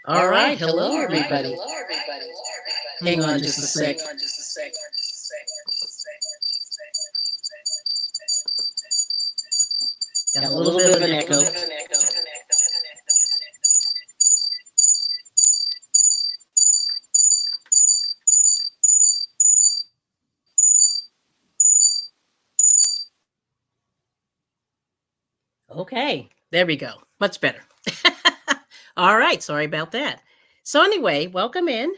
All right. Hello, everybody. Hang on just a sec. Got a little bit of an echo. Okay. There we go. Much better. All right. Sorry about that. So, anyway, welcome in.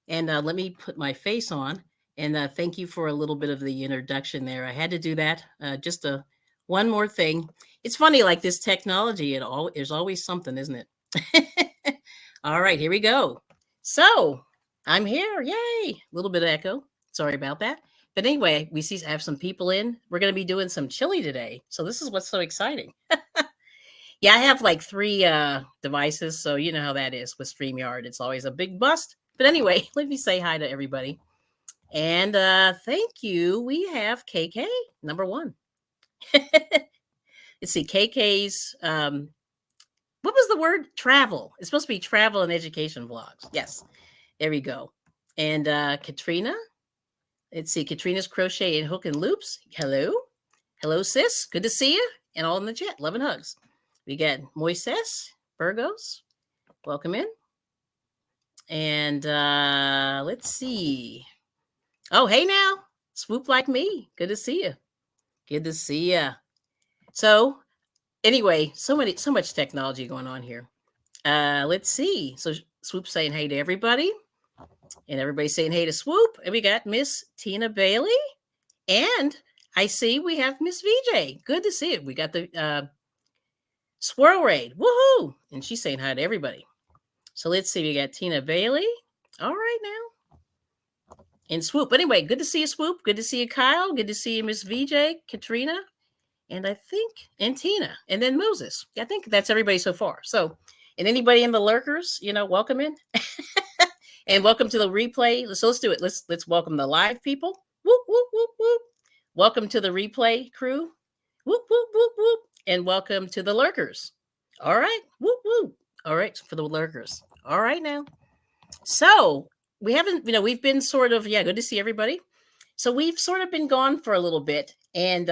And let me put my face on. And thank you for a little bit of the introduction there. I had to do that. Just one more thing. It's funny, like this technology, there's always something, isn't it? All right, here we go. So I'm here. Yay. A little bit of echo. Sorry about that. But anyway, I have some people in. We're going to be doing some chili today. So this is what's so exciting. Yeah, I have like three devices. So you know how that is with StreamYard. It's always a big bust. But anyway, let me say hi to everybody. And thank you. We have KK, number one. Let's see, KK's, what was the word? Travel. It's supposed to be travel and education vlogs. Yes, there we go. And Katrina. Let's see, Katrina's Crochet and Hook and Loops. Hello. Hello, sis. Good to see you. And all in the chat. Love and hugs. We got Moises Burgos. Welcome in. And let's see. Oh, hey now. Swoop like me. Good to see you. Good to see you. So anyway, so much technology going on here. Let's see. So Swoop saying hey to everybody. And everybody saying hey to Swoop. And we got Miss Tina Bailey. And I see we have Miss VJ. Good to see it. We got the Swirl Raid. Woohoo! And she's saying hi to everybody. So let's see. We got Tina Bailey. All right now. And Swoop. Anyway, good to see you, Swoop. Good to see you, Kyle. Good to see you, Miss VJ, Katrina. And I think, and Tina. And then Moses. I think that's everybody so far. So, and anybody in the lurkers, welcome in. And welcome to the replay. So let's do it. Let's welcome the live people. Whoop, whoop, whoop, whoop. Welcome to the replay crew. Whoop, whoop, whoop, whoop. And welcome to the lurkers. All right. Whoop, whoop. All right. For the lurkers. All right now. So we haven't, we've been sort of, good to see everybody. So we've sort of been gone for a little bit. And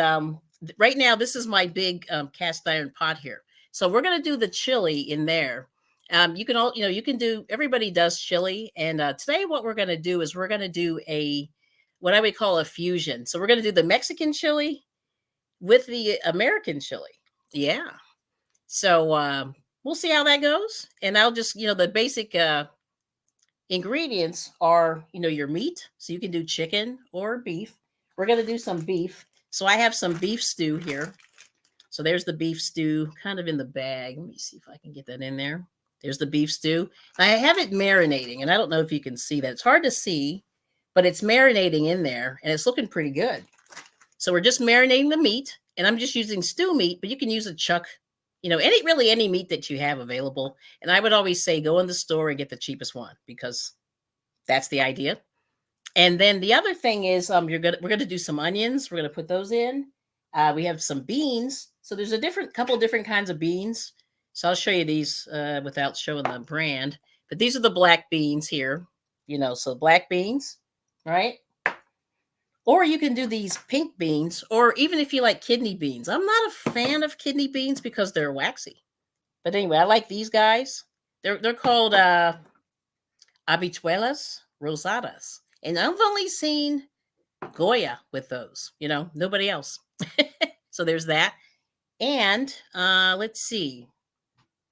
right now, this is my big cast iron pot here. So we're going to do the chili in there. You can you can do, everybody does chili. And today what we're going to do is we're going to do what I would call a fusion. So we're going to do the Mexican chili with the American chili. Yeah. So we'll see how that goes. And I'll just, the basic ingredients are, your meat. So you can do chicken or beef. We're going to do some beef. So I have some beef stew here. So there's the beef stew kind of in the bag. Let me see if I can get that in there. There's the beef stew. I have it marinating, and I don't know if you can see that. It's hard to see, but it's marinating in there, and it's looking pretty good. So we're just marinating the meat, and I'm just using stew meat, but you can use a chuck, any meat that you have available. And I would always say go in the store and get the cheapest one because that's the idea. And then the other thing is we're gonna do some onions. We're gonna put those in. We have some beans. So there's a couple different kinds of beans. So I'll show you these without showing the brand. But these are the black beans here. So black beans, right? Or you can do these pink beans, or even if you like kidney beans. I'm not a fan of kidney beans because they're waxy. But anyway, I like these guys. They're called habichuelas rosadas. And I've only seen Goya with those, nobody else. So there's that. And let's see.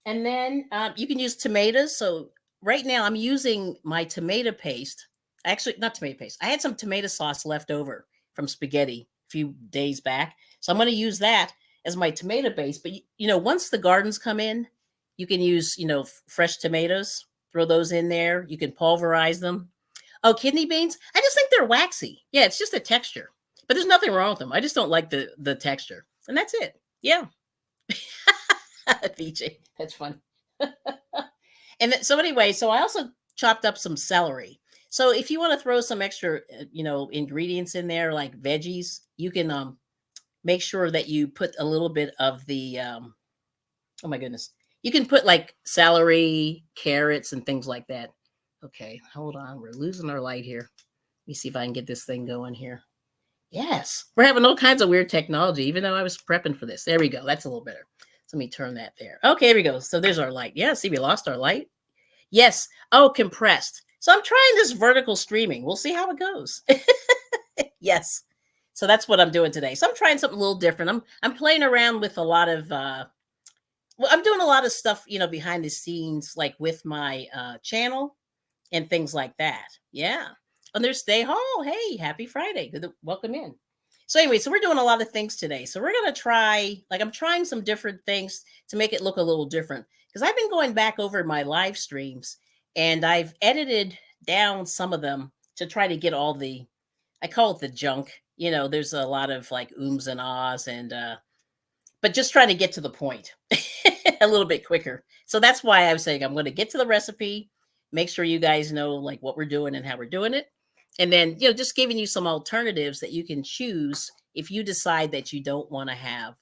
And then you can use tomatoes. So right now I'm using my tomato paste. Actually, not tomato paste. I had some tomato sauce left over from spaghetti a few days back. So I'm going to use that as my tomato base. But, once the gardens come in, you can use, fresh tomatoes, throw those in there. You can pulverize them. Oh, kidney beans? I just think they're waxy. Yeah, it's just a texture. But there's nothing wrong with them. I just don't like the texture. And that's it. Yeah. VJ, that's fun. And so anyway, so I also chopped up some celery. So if you want to throw some extra, ingredients in there like veggies, you can make sure that you put a little bit of the, oh my goodness, You can put like celery, carrots, and things like that. Okay, hold on. We're losing our light here. Let me see if I can get this thing going here. Yes, we're having all kinds of weird technology, even though I was prepping for this. There we go. That's a little better. So let me turn that there. Okay, here we go. So there's our light. Yeah, see, we lost our light. Yes. Oh, compressed. So I'm trying this vertical streaming. We'll see how it goes. Yes. So that's what I'm doing today. So I'm trying something a little different. I'm playing around with a lot of well, I'm doing a lot of stuff, behind the scenes, like with my channel and things like that. Yeah. And there's Stay Hall. Hey, happy Friday. Welcome in. So anyway, so we're doing a lot of things today. So we're going to try, like I'm trying some different things to make it look a little different. Because I've been going back over my live streams and I've edited down some of them to try to get all the, I call it the junk. There's a lot of like ooms and ahs and, but just trying to get to the point a little bit quicker. So that's why I was saying I'm going to get to the recipe, make sure you guys know like what we're doing and how we're doing it. And then, just giving you some alternatives that you can choose if you decide that you don't want to have,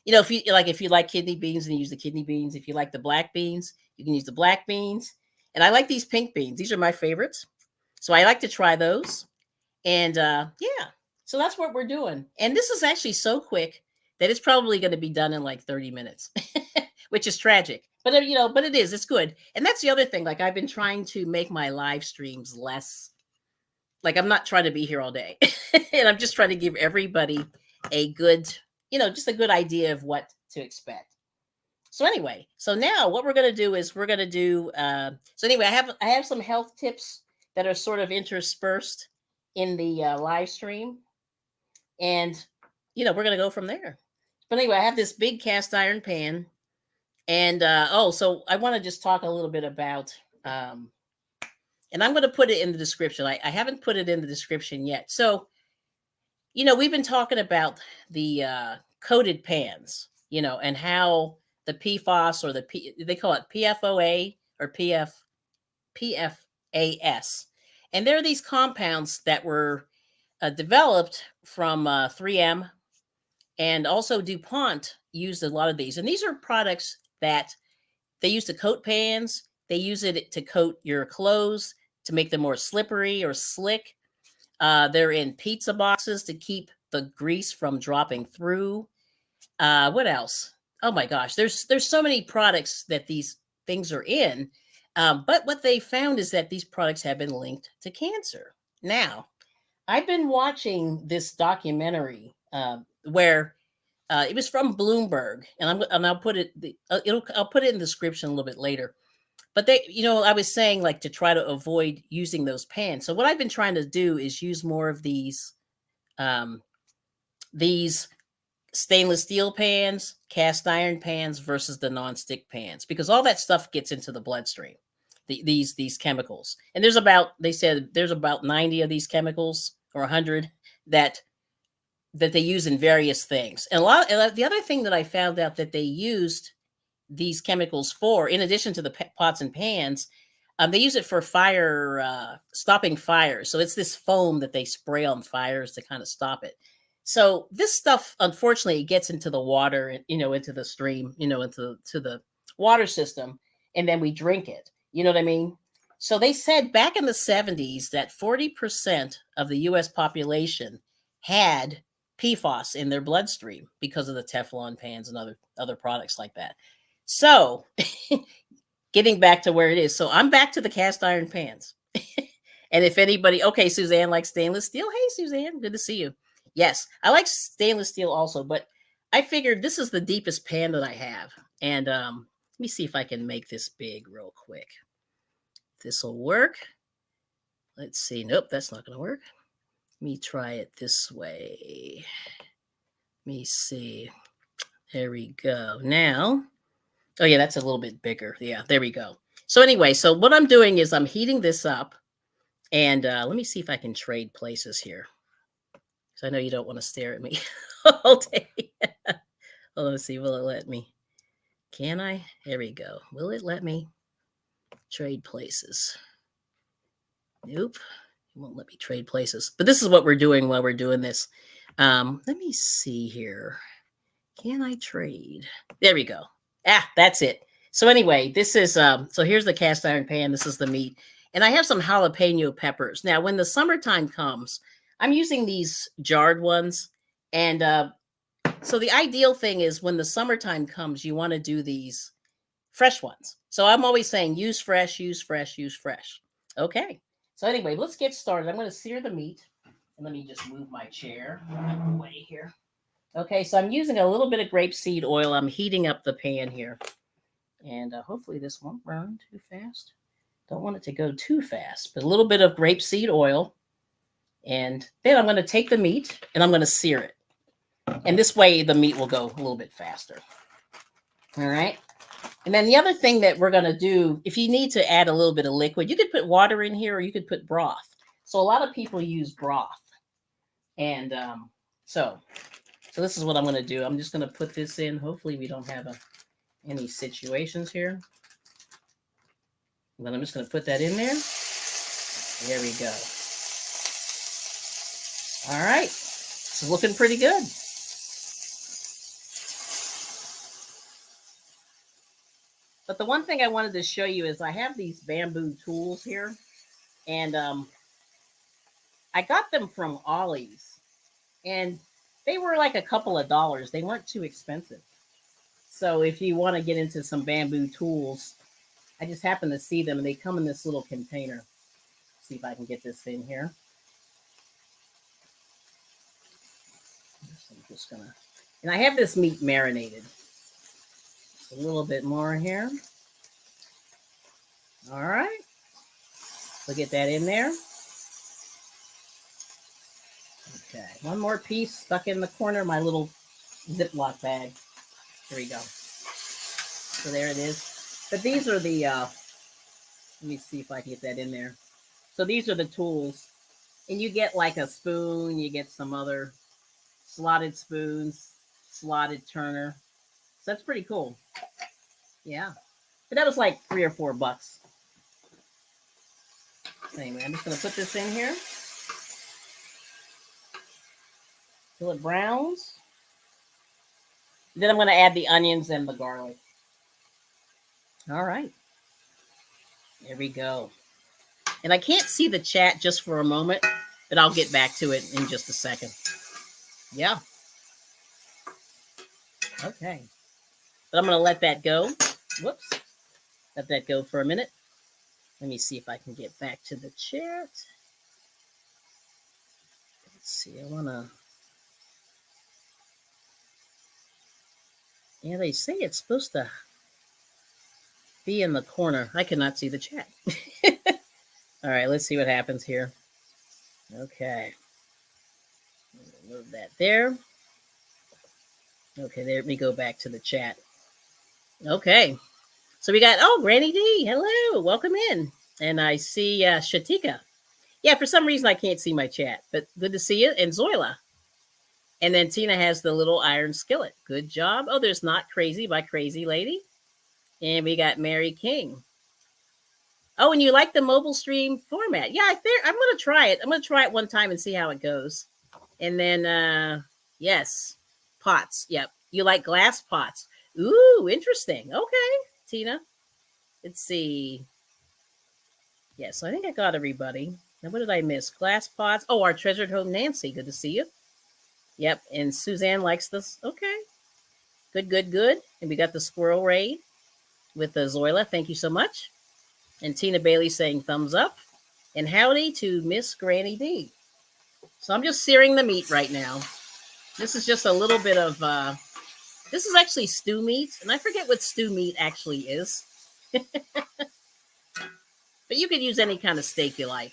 if you like kidney beans, and you use the kidney beans. If you like the black beans, you can use the black beans. And I like these pink beans. These are my favorites. So I like to try those. And yeah, so that's what we're doing. And this is actually so quick that it's probably going to be done in like 30 minutes, which is tragic. But, but it is. It's good. And that's the other thing. Like I've been trying to make my live streams less. Like I'm not trying to be here all day. And I'm just trying to give everybody a good, just a good idea of what to expect. So anyway, so now what we're going to do is we're going to do, so anyway, I have some health tips that are sort of interspersed in the live stream. And, we're going to go from there. But anyway, I have this big cast iron pan. And, so I want to just talk a little bit about, and I'm going to put it in the description. I haven't put it in the description yet. So, we've been talking about the coated pans, and how the PFAS or they call it PFOA or PFAS. And there are these compounds that were developed from 3M, and also DuPont used a lot of these. And these are products that they use to coat pans. They use it to coat your clothes to make them more slippery or slick. They're in pizza boxes to keep the grease from dropping through. What else? Oh my gosh, there's so many products that these things are in. But what they found is that these products have been linked to cancer. Now, I've been watching this documentary where it was from Bloomberg, and I'll put it I'll put it in the description a little bit later. But they, I was saying like to try to avoid using those pans. So what I've been trying to do is use more of these stainless steel pans, cast iron pans versus the nonstick pans, because all that stuff gets into the bloodstream. These chemicals, and they said there's about 90 of these chemicals or 100 that they use in various things. And the other thing that I found out that they used these chemicals for, in addition to the pots and pans, they use it for fire, stopping fires. So it's this foam that they spray on fires to kind of stop it. So this stuff, unfortunately, gets into the water, into the stream, into the water system, and then we drink it. You know what I mean? So they said back in the 70s that 40% of the U.S. population had PFAS in their bloodstream because of the Teflon pans and other products like that. So getting back to where it is. So I'm back to the cast iron pans. And if anybody, okay, Suzanne likes stainless steel. Hey, Suzanne, good to see you. Yes, I like stainless steel also, but I figured this is the deepest pan that I have. And let me see if I can make this big real quick. This will work. Let's see. Nope, that's not going to work. Let me try it this way. Let me see. There we go. Now, oh yeah, that's a little bit bigger. Yeah, there we go. So anyway, so what I'm doing is I'm heating this up. And let me see if I can trade places here. Because I know you don't want to stare at me all day. Well, let's see. Will it let me? Can I? There we go. Will it let me trade places? Nope. It won't let me trade places. But this is what we're doing while we're doing this. Let me see here. Can I trade? There we go. That's it. So anyway, this is so here's the cast iron pan. This is the meat. And I have some jalapeno peppers. Now, when the summertime comes, I'm using these jarred ones. And so the ideal thing is when the summertime comes, you want to do these fresh ones. So I'm always saying use fresh, use fresh, use fresh. Okay. So anyway, let's get started. I'm going to sear the meat. And let me just move my chair out of the way here. Okay, so I'm using a little bit of grapeseed oil. I'm heating up the pan here. And hopefully this won't burn too fast. Don't want it to go too fast, but a little bit of grapeseed oil. And then I'm going to take the meat and I'm going to sear it. And this way the meat will go a little bit faster. All right. And then the other thing that we're going to do, if you need to add a little bit of liquid, you could put water in here or you could put broth. So a lot of people use broth. And so this is what I'm going to do. I'm just going to put this in. Hopefully we don't have any situations here. And then I'm just going to put that in there. There we go. All right. It's looking pretty good. But the one thing I wanted to show you is I have these bamboo tools here. And I got them from Ollie's. And they were like a couple of dollars. They weren't too expensive. So if you want to get into some bamboo tools, I just happened to see them and they come in this little container. Let's see if I can get this in here. I'm just gonna, and I have this meat marinated. Just a little bit more here. All right. So get that in there. Okay, one more piece stuck in the corner of my little Ziploc bag. Here we go. So there it is. But these are the, let me see if I can get that in there. So these are the tools. And you get like a spoon, you get some other slotted spoons, slotted turner. So that's pretty cool. Yeah. But that was like $3 or $4. Anyway, I'm just going to put this in here. Till it browns. Then I'm going to add the onions and the garlic. All right. There we go. And I can't see the chat just for a moment, but I'll get back to it in just a second. Yeah. Okay. But I'm going to let that go. Whoops. Let that go for a minute. Let me see if I can get back to the chat. Let's see. I want to. Yeah, they say it's supposed to be in the corner. I cannot see the chat. All right, let's see what happens here. Okay. Move that there. Okay, there we go back to the chat. Okay. So we got, Granny D. Hello. Welcome in. And I see Shatika. Yeah, for some reason I can't see my chat, but good to see you. And Zoila. And then Tina has the little iron skillet. Good job. Oh, there's Not Crazy by Crazy Lady. And we got Mary King. Oh, and you like the mobile stream format. Yeah, I'm going to try it. I'm going to try it one time and see how it goes. And then, yes, pots. Yep. You like glass pots. Ooh, interesting. Okay, Tina. Let's see. Yes, I think I got everybody. Now, what did I miss? Glass pots. Oh, our treasured home, Nancy. Good to see you. Yep, and Suzanne likes this. Okay. Good. And we got the squirrel raid with the Zoila. Thank you so much. And Tina Bailey saying thumbs up. And howdy to Miss Granny D. So I'm just searing the meat right now. This is just a little bit of, this is actually stew meat. And I forget what stew meat actually is. But you could use any kind of steak you like.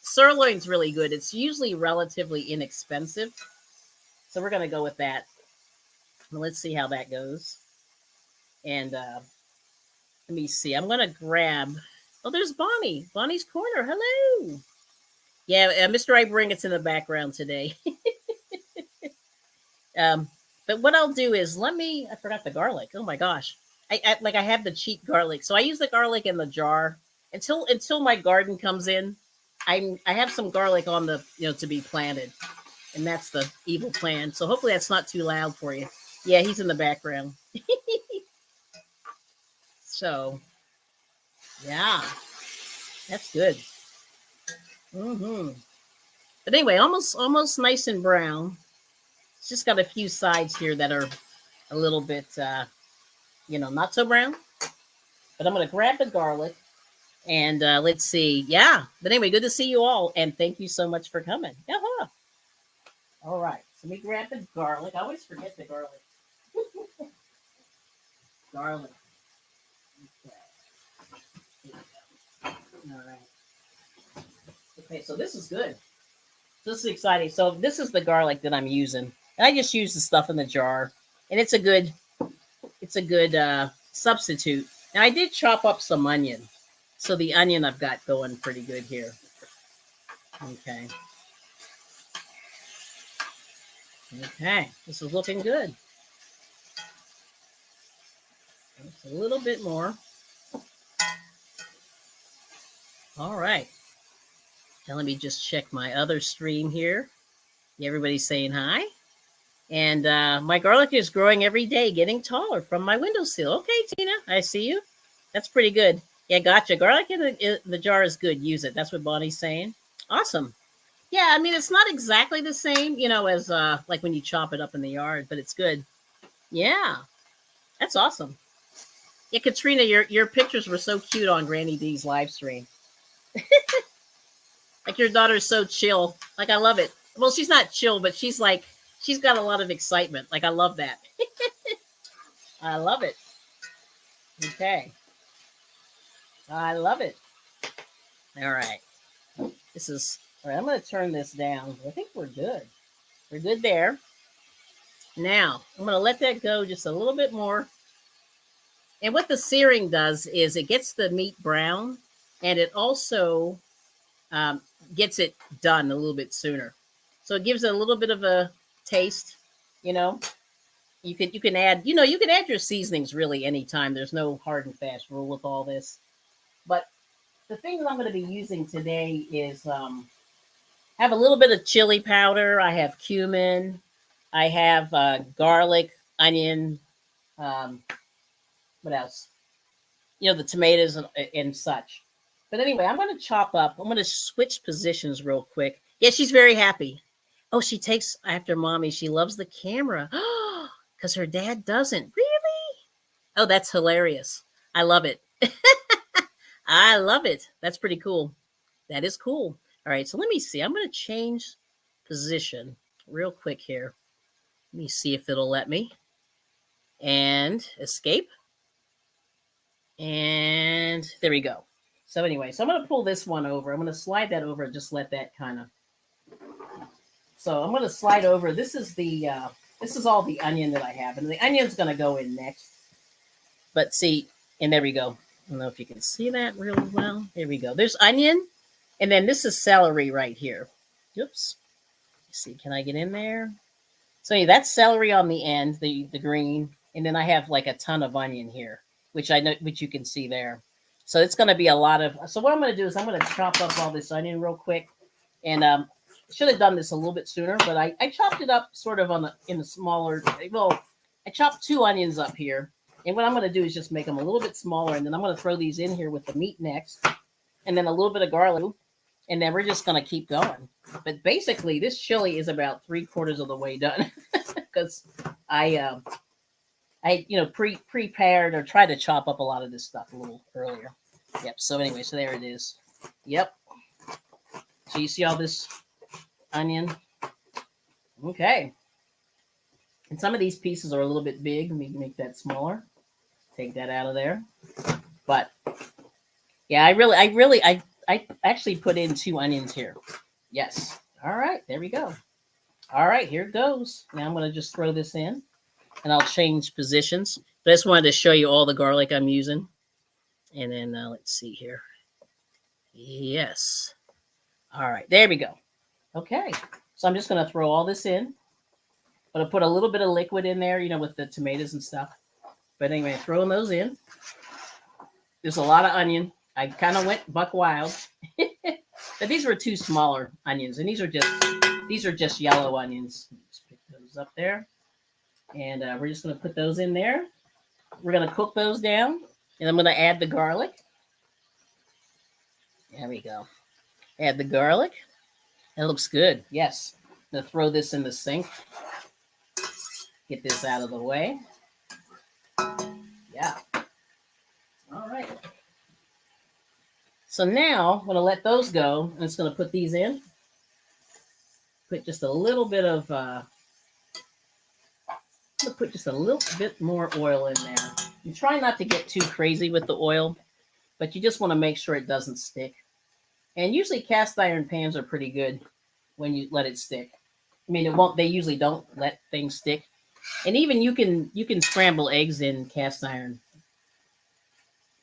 Sirloin's really good. It's usually relatively inexpensive. So we're going to go with that. Well, let's see how that goes. And let me see. I'm going to grab. Oh, there's Bonnie. Bonnie's Corner. Hello. Yeah, Mr. I Bring It's in the background today. But what I'll do is I forgot the garlic. Oh my gosh. I have the cheap garlic. So I use the garlic in the jar until my garden comes in. I have some garlic on the, to be planted. And that's the evil plan. So hopefully that's not too loud for you. Yeah, he's in the background. So, yeah, that's good. Mm-hmm. But anyway, almost nice and brown. It's just got a few sides here that are a little bit, not so brown. But I'm going to grab the garlic and let's see. Yeah. But anyway, good to see you all. And thank you so much for coming. Yeah. All right. So let me grab the garlic. I always forget the garlic. Garlic. Okay. All right. Okay, so this is good. This is exciting. So this is the garlic that I'm using. And I just use the stuff in the jar, and it's a good substitute. Now I did chop up some onion, so the onion I've got going pretty good here. Okay. Okay, this is looking good. Just a little bit more. All right. Now let me just check my other stream here. Everybody's saying hi. And my garlic is growing every day, getting taller from my windowsill. Okay, Tina, I see you. That's pretty good. Yeah, gotcha. Garlic in the jar is good. Use it. That's what Bonnie's saying. Awesome. Yeah, I mean, it's not exactly the same, as like when you chop it up in the yard, but it's good. Yeah, that's awesome. Yeah, Katrina, your pictures were so cute on Granny D's live stream. Like your daughter's so chill. Like I love it. Well, she's not chill, but she's got a lot of excitement. Like I love that. I love it. Okay. I love it. All right. All right. I'm going to turn this down. I think we're good. We're good there. Now, I'm going to let that go just a little bit more. And what the searing does is it gets the meat brown, and it also gets it done a little bit sooner. So it gives it a little bit of a taste. You can add your seasonings really anytime. There's no hard and fast rule with all this. But the thing that I'm going to be using today is have a little bit of chili powder. I have cumin. I have garlic, onion. What else? The tomatoes and such. But anyway, I'm going to switch positions real quick. Yeah, she's very happy. Oh, she takes after mommy. She loves the camera. Because her dad doesn't. Really? Oh, that's hilarious. I love it. I love it. That's pretty cool. That is cool. All right, so let me see. I'm going to change position real quick here. Let me see if it'll let me. And escape. And there we go. So anyway, I'm going to pull this one over. I'm going to slide that over and just let that kind of. So I'm going to slide over. This is all the onion that I have. And the onion's going to go in next. But see, and there we go. I don't know if you can see that really well. There we go. There's onion. And then this is celery right here. Oops. Let's see, can I get in there? So yeah, that's celery on the end, the green. And then I have like a ton of onion here, which you can see there. So it's going to be a lot of. So what I'm going to do is I'm going to chop up all this onion real quick. And should have done this a little bit sooner, but I chopped it up sort of in the smaller. Well, I chopped 2 onions up here. And what I'm going to do is just make them a little bit smaller. And then I'm going to throw these in here with the meat next. And then a little bit of garlic. And then we're just going to keep going. But basically, this chili is about 3/4 of the way done. Because I prepared or tried to chop up a lot of this stuff a little earlier. Yep. So anyway, so there it is. Yep. So you see all this onion? Okay. And some of these pieces are a little bit big. Let me make that smaller. Take that out of there. But yeah, I actually put in 2 onions here. Yes. All right. There we go. All right. Here it goes. Now I'm going to just throw this in. And I'll change positions. But I just wanted to show you all the garlic I'm using. And then let's see here. Yes. All right. There we go. Okay. So I'm just going to throw all this in. But I'll put a little bit of liquid in there, with the tomatoes and stuff. But anyway, throwing those in. There's a lot of onion. I kind of went buck wild. But these were 2 smaller onions. And these are just yellow onions. Just pick those up there. And we're just going to put those in there. We're going to cook those down. And I'm going to add the garlic. There we go. Add the garlic. That looks good. Yes. I'm going to throw this in the sink. Get this out of the way. Yeah. All right. So now I'm going to let those go. I'm just going to put these in. Put just a little bit of, put just a little bit more oil in there. You try not to get too crazy with the oil, but you just want to make sure it doesn't stick. And usually cast iron pans are pretty good when you let it stick. I mean, it won't. They usually don't let things stick. And even you can scramble eggs in cast iron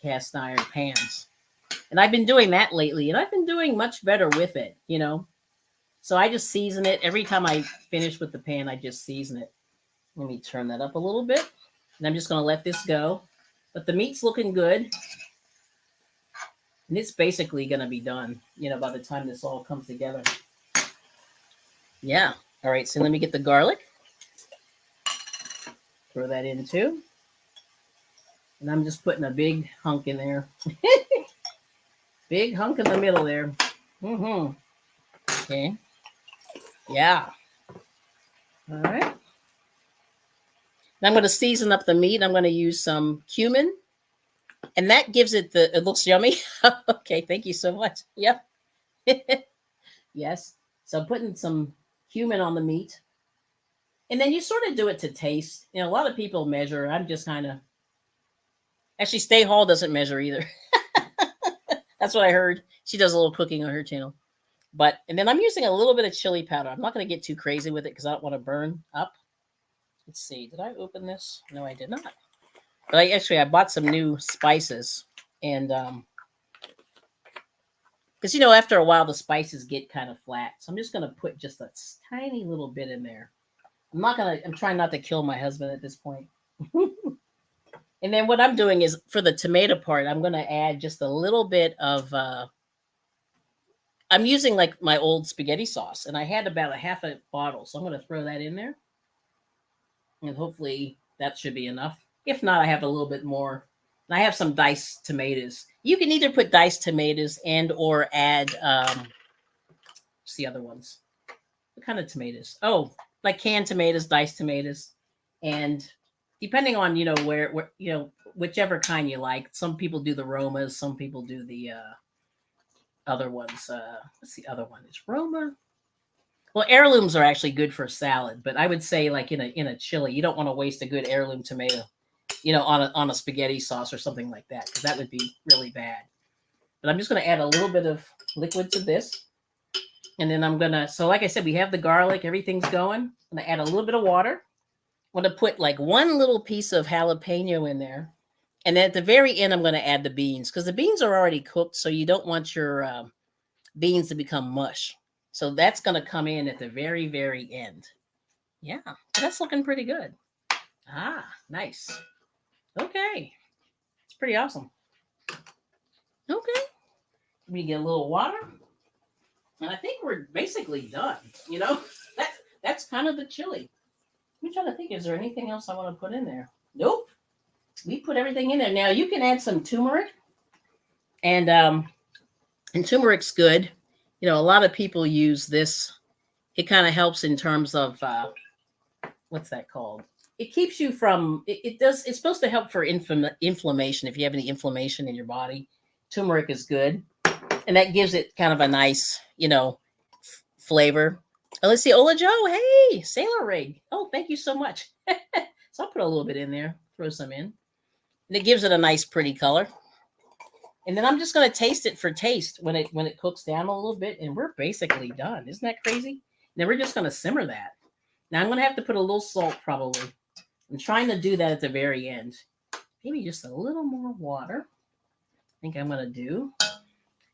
pans. And I've been doing that lately, and I've been doing much better with it, you know. So I just season it. Every time I finish with the pan, I just season it. Let me turn that up a little bit. And I'm just going to let this go. But the meat's looking good. And it's basically going to be done, you know, by the time this all comes together. Yeah. All right. So let me get the garlic. Throw that in too. And I'm just putting a big hunk in there. Big hunk in the middle there. Mm-hmm. Okay. Yeah. All right. Now I'm going to season up the meat. I'm going to use some cumin. And that gives it it looks yummy. Okay, thank you so much. Yep. Yes. So I'm putting some cumin on the meat. And then you sort of do it to taste. You know, a lot of people measure. I'm just kind of... Actually, Stay Hall doesn't measure either. That's what I heard. She does a little cooking on her channel. And then I'm using a little bit of chili powder. I'm not going to get too crazy with it because I don't want to burn up. Let's see. Did I open this? No, I did not. But I bought some new spices. And because, you know, after a while, the spices get kind of flat. So I'm just going to put just a tiny little bit in there. I'm trying not to kill my husband at this point. And then what I'm doing is for the tomato part, I'm going to add just a little bit of, I'm using like my old spaghetti sauce, and I had about a half a bottle. So I'm going to throw that in there. And hopefully that should be enough. If not, I have a little bit more. And I have some diced tomatoes. You can either put diced tomatoes and or add, what's the other ones? What kind of tomatoes? Oh, like canned tomatoes, diced tomatoes. And depending on, you know, where you know, whichever kind you like. Some people do the Romas. Some people do the other ones. What's the other one? It's Roma. Well, heirlooms are actually good for salad, but I would say like in a chili, you don't want to waste a good heirloom tomato, you know, on a spaghetti sauce or something like that, because that would be really bad. But I'm just going to add a little bit of liquid to this. And then I'm going to, so like I said, we have the garlic, everything's going. I'm going to add a little bit of water. I'm going to put like one little piece of jalapeno in there. And then at the very end, I'm going to add the beans, because the beans are already cooked. So you don't want your beans to become mush. So that's going to come in at the very, very end. Yeah, that's looking pretty good. Ah, nice. Okay. It's pretty awesome. Okay. We get a little water. And I think we're basically done. You know, that's kind of the chili. I'm trying to think, is there anything else I want to put in there? Nope. We put everything in there. Now you can add some turmeric. And turmeric's good. You know, a lot of people use this. It kind of helps in terms of, what's that called? It keeps you from, it's supposed to help for inflammation. If you have any inflammation in your body, turmeric is good. And that gives it kind of a nice, you know, flavor. Oh, let's see. Ola Joe. Hey, Sailor Rig. Oh, thank you so much. So I'll put a little bit in there, throw some in. And it gives it a nice, pretty color. And then I'm just going to taste it for taste when it cooks down a little bit. And we're basically done. Isn't that crazy? And then we're just going to simmer that. Now I'm going to have to put a little salt probably. I'm trying to do that at the very end. Maybe just a little more water. I think I'm going to do.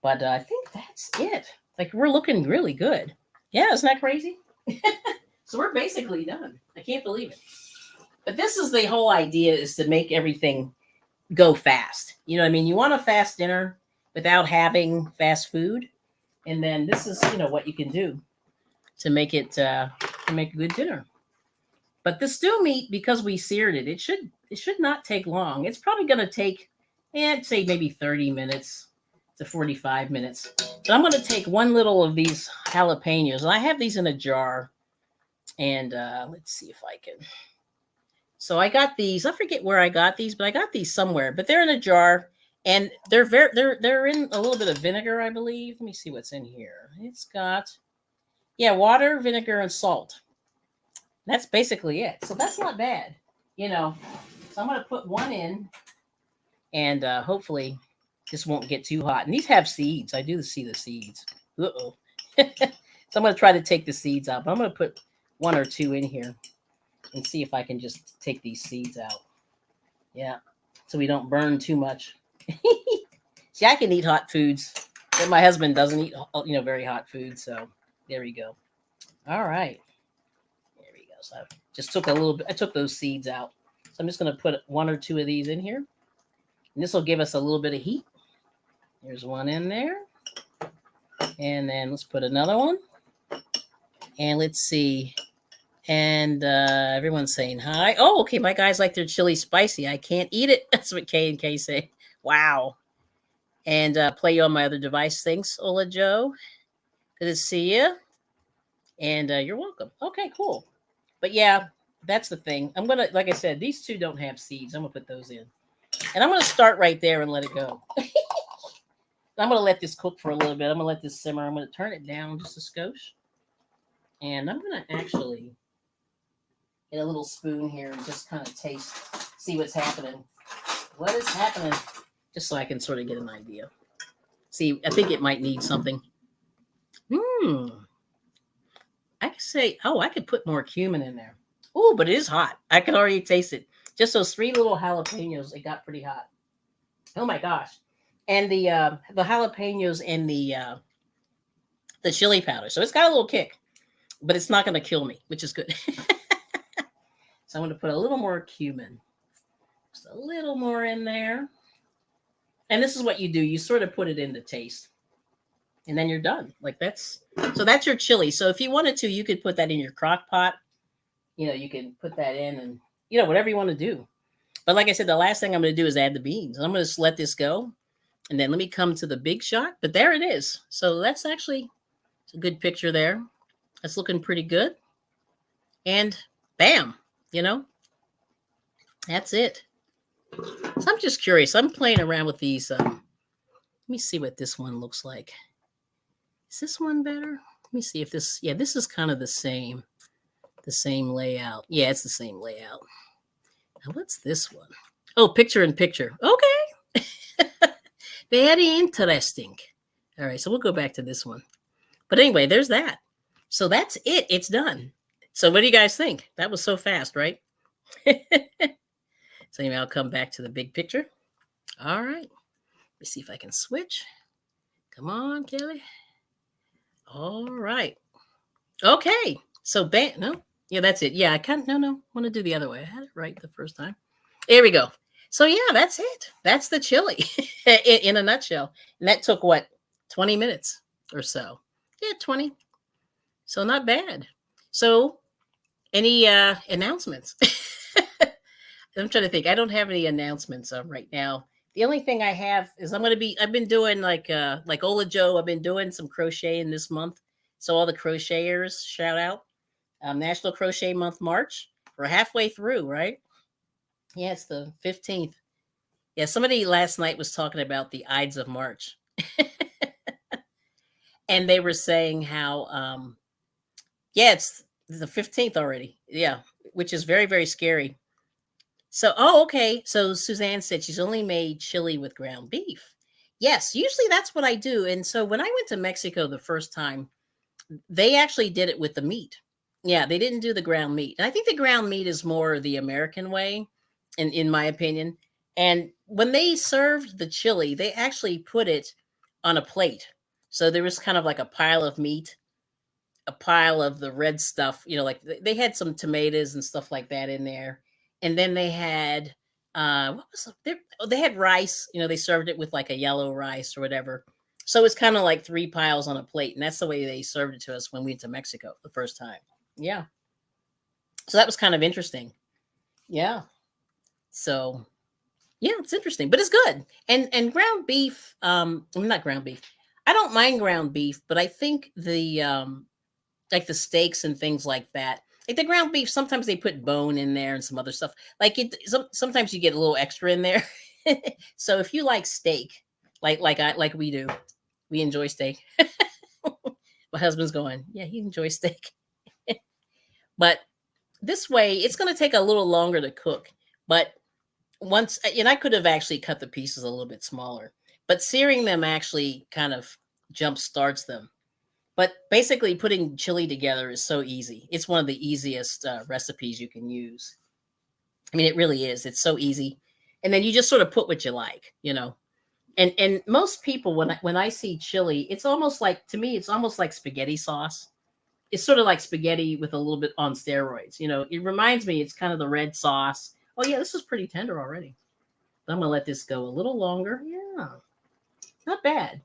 But I think that's it. Like, we're looking really good. Yeah, isn't that crazy? So we're basically done. I can't believe it. But this is the whole idea, is to make everything go fast. You know what I mean? You want a fast dinner without having fast food. And then this is, you know, what you can do to make it, to make a good dinner. But the stew meat, because we seared it, it should not take long. It's probably going to take I'd say maybe 30 minutes to 45 minutes. So I'm going to take one little of these jalapenos. And I have these in a jar. And let's see if I can. So I got these. I forget where I got these, but I got these somewhere. But they're in a jar. And they're in a little bit of vinegar, I believe. Let me see what's in here. It's got, water, vinegar, and salt. That's basically it. So that's not bad, you know. So I'm going to put one in, and hopefully this won't get too hot. And these have seeds. I do see the seeds. Uh-oh. So I'm going to try to take the seeds out. But I'm going to put one or two in here and see if I can just take these seeds out. Yeah. So we don't burn too much. See, I can eat hot foods, but my husband doesn't eat, very hot food. So there we go. All right. There we go. So I just took a little bit. I took those seeds out. So I'm just going to put one or two of these in here. And this will give us a little bit of heat. There's one in there. And then let's put another one. And let's see. And everyone's saying hi. Oh, okay. My guys like their chili spicy. I can't eat it. That's what K and K say. Wow. And play you on my other device. Thanks, Ola Joe. Good to see you. And you're welcome. Okay, cool. But yeah, that's the thing. I'm going to, like I said, these two don't have seeds. I'm going to put those in. And I'm going to start right there and let it go. I'm going to let this cook for a little bit. I'm going to let this simmer. I'm going to turn it down just a skosh. And I'm going to actually get a little spoon here and just kind of taste, see what's happening. What is happening? Just so I can sort of get an idea. See, I think it might need something. I could say, I could put more cumin in there. Oh, but it is hot. I can already taste it. Just those 3 little jalapenos, it got pretty hot. Oh my gosh. And the jalapenos and the chili powder. So it's got a little kick, but it's not going to kill me, which is good. So I'm going to put a little more cumin. Just a little more in there. And this is what you do. You sort of put it in the taste. And then you're done. Like that's your chili. So if you wanted to, you could put that in your crock pot. You can put that in and, whatever you want to do. But like I said, the last thing I'm going to do is add the beans. I'm going to just let this go. And then let me come to the big shot. But there it is. So that's actually a good picture there. That's looking pretty good. And bam, that's it. So I'm just curious. I'm playing around with these. Let me see what this one looks like. Is this one better? Let me see if this, this is kind of the same layout. Yeah, it's the same layout. Now, what's this one? Oh, picture in picture. Okay. Very interesting. All right, so we'll go back to this one. But anyway, there's that. So that's it. It's done. So what do you guys think? That was so fast, right? So anyway, I'll come back to the big picture. All right. Let me see if I can switch. Come on, Kelly. All right. Okay. So no. Yeah, that's it. Yeah, I can't. No. I want to do the other way. I had it right the first time. There we go. So yeah, that's it. That's the chili in a nutshell. And that took 20 minutes or so. Yeah, 20. So not bad. So any announcements? I'm trying to think. I don't have any announcements right now. The only thing I have is I've been doing like Ola Joe. I've been doing some crocheting this month. So all the crocheters, shout out. National Crochet Month, March. We're halfway through, right? Yeah, it's the 15th. Yeah, somebody last night was talking about the Ides of March. And they were saying how, it's the 15th already. Yeah, which is very, very scary. So, okay. So Suzanne said she's only made chili with ground beef. Yes, usually that's what I do. And so when I went to Mexico the first time, they actually did it with the meat. Yeah, they didn't do the ground meat. And I think the ground meat is more the American way, in my opinion. And when they served the chili, they actually put it on a plate. So there was kind of like a pile of meat, a pile of the red stuff, like they had some tomatoes and stuff like that in there. And then they had, they had rice, they served it with like a yellow rice or whatever. So it's kind of like 3 piles on a plate. And that's the way they served it to us when we went to Mexico the first time. Yeah. So that was kind of interesting. Yeah. So Yeah, it's interesting, but it's good. And ground beef, not ground beef. I don't mind ground beef, but I think the like the steaks and things like that. Like the ground beef, sometimes they put bone in there and some other stuff. Like sometimes you get a little extra in there. So if you like steak, like we do, we enjoy steak. My husband's going, yeah, he enjoys steak. But this way, it's going to take a little longer to cook. But once, and I could have actually cut the pieces a little bit smaller, but searing them actually kind of jump starts them. But basically, putting chili together is so easy. It's one of the easiest recipes you can use. I mean, it really is. It's so easy. And then you just sort of put what you like, you know. And most people, when I see chili, it's almost like, to me, it's almost like spaghetti sauce. It's sort of like spaghetti with a little bit on steroids. You know, it reminds me, it's kind of the red sauce. Oh yeah, this is pretty tender already. I'm gonna let this go a little longer. Yeah, not bad.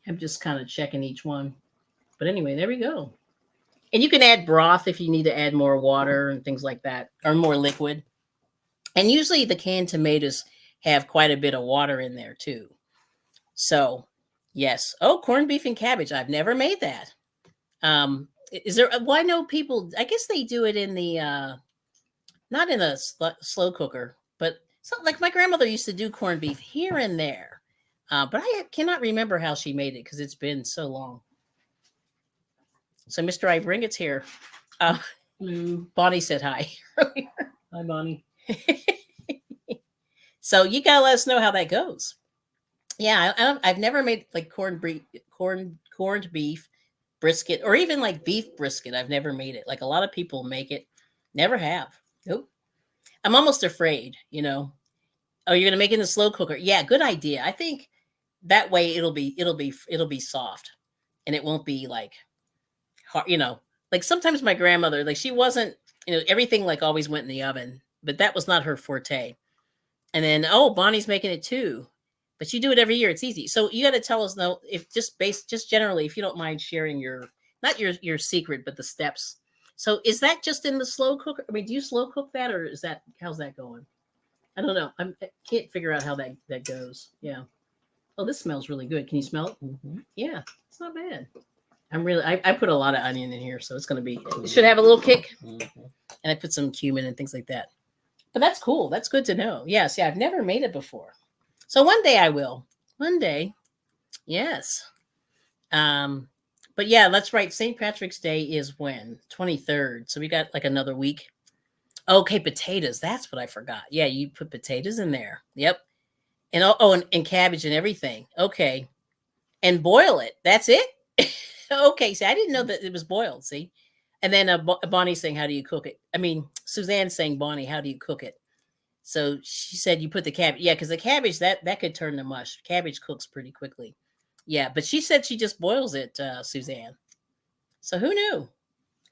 I'm just kind of checking each one. But anyway, there we go. And you can add broth if you need to add more water and things like that, or more liquid. And usually the canned tomatoes have quite a bit of water in there too. So, yes. Oh, corned beef and cabbage. I've never made that. Is there? Well, I know people. I guess they do it in the not in a slow cooker, but like my grandmother used to do corned beef here and there. But I cannot remember how she made it because it's been so long. So, Mr. I bring it's here. Bonnie said hi earlier. Hi, Bonnie. So you gotta let us know how that goes. Yeah, I've never made like corned beef brisket, or even like beef brisket. I've never made it. Like a lot of people make it. Never have. Nope. I'm almost afraid, you know. Oh, you're gonna make it in the slow cooker. Yeah, good idea. I think that way it'll be soft, and it won't be like hard, you know. Like sometimes my grandmother, like she wasn't, you know, everything like always went in the oven, but that was not her forte. And then, oh, Bonnie's making it too. But you do it every year. It's easy. So you got to tell us now, if just generally, if you don't mind sharing not your secret, but the steps. So is that just in the slow cooker? I mean, do you slow cook that, or how's that going? I don't know. I can't figure out how that goes. Yeah. Oh, this smells really good. Can you smell it? Mm-hmm. Yeah, it's not bad. I put a lot of onion in here, so it's going to be, it should have a little kick. Mm-hmm. And I put some cumin and things like that. But that's cool. That's good to know. Yes. Yeah. I've never made it before. So one day I will. One day. Yes. But yeah, that's right. St. Patrick's Day is when? 23rd. So we got like another week. Okay, potatoes. That's what I forgot. Yeah, you put potatoes in there. Yep. And and cabbage and everything. Okay. And boil it. That's it? Okay. See, I didn't know that it was boiled. See? And then Bonnie's saying, how do you cook it? I mean, Suzanne's saying, Bonnie, how do you cook it? So she said, you put the cabbage. Yeah, because the cabbage, that could turn to mush. Cabbage cooks pretty quickly. Yeah, but she said she just boils it, Suzanne. So who knew?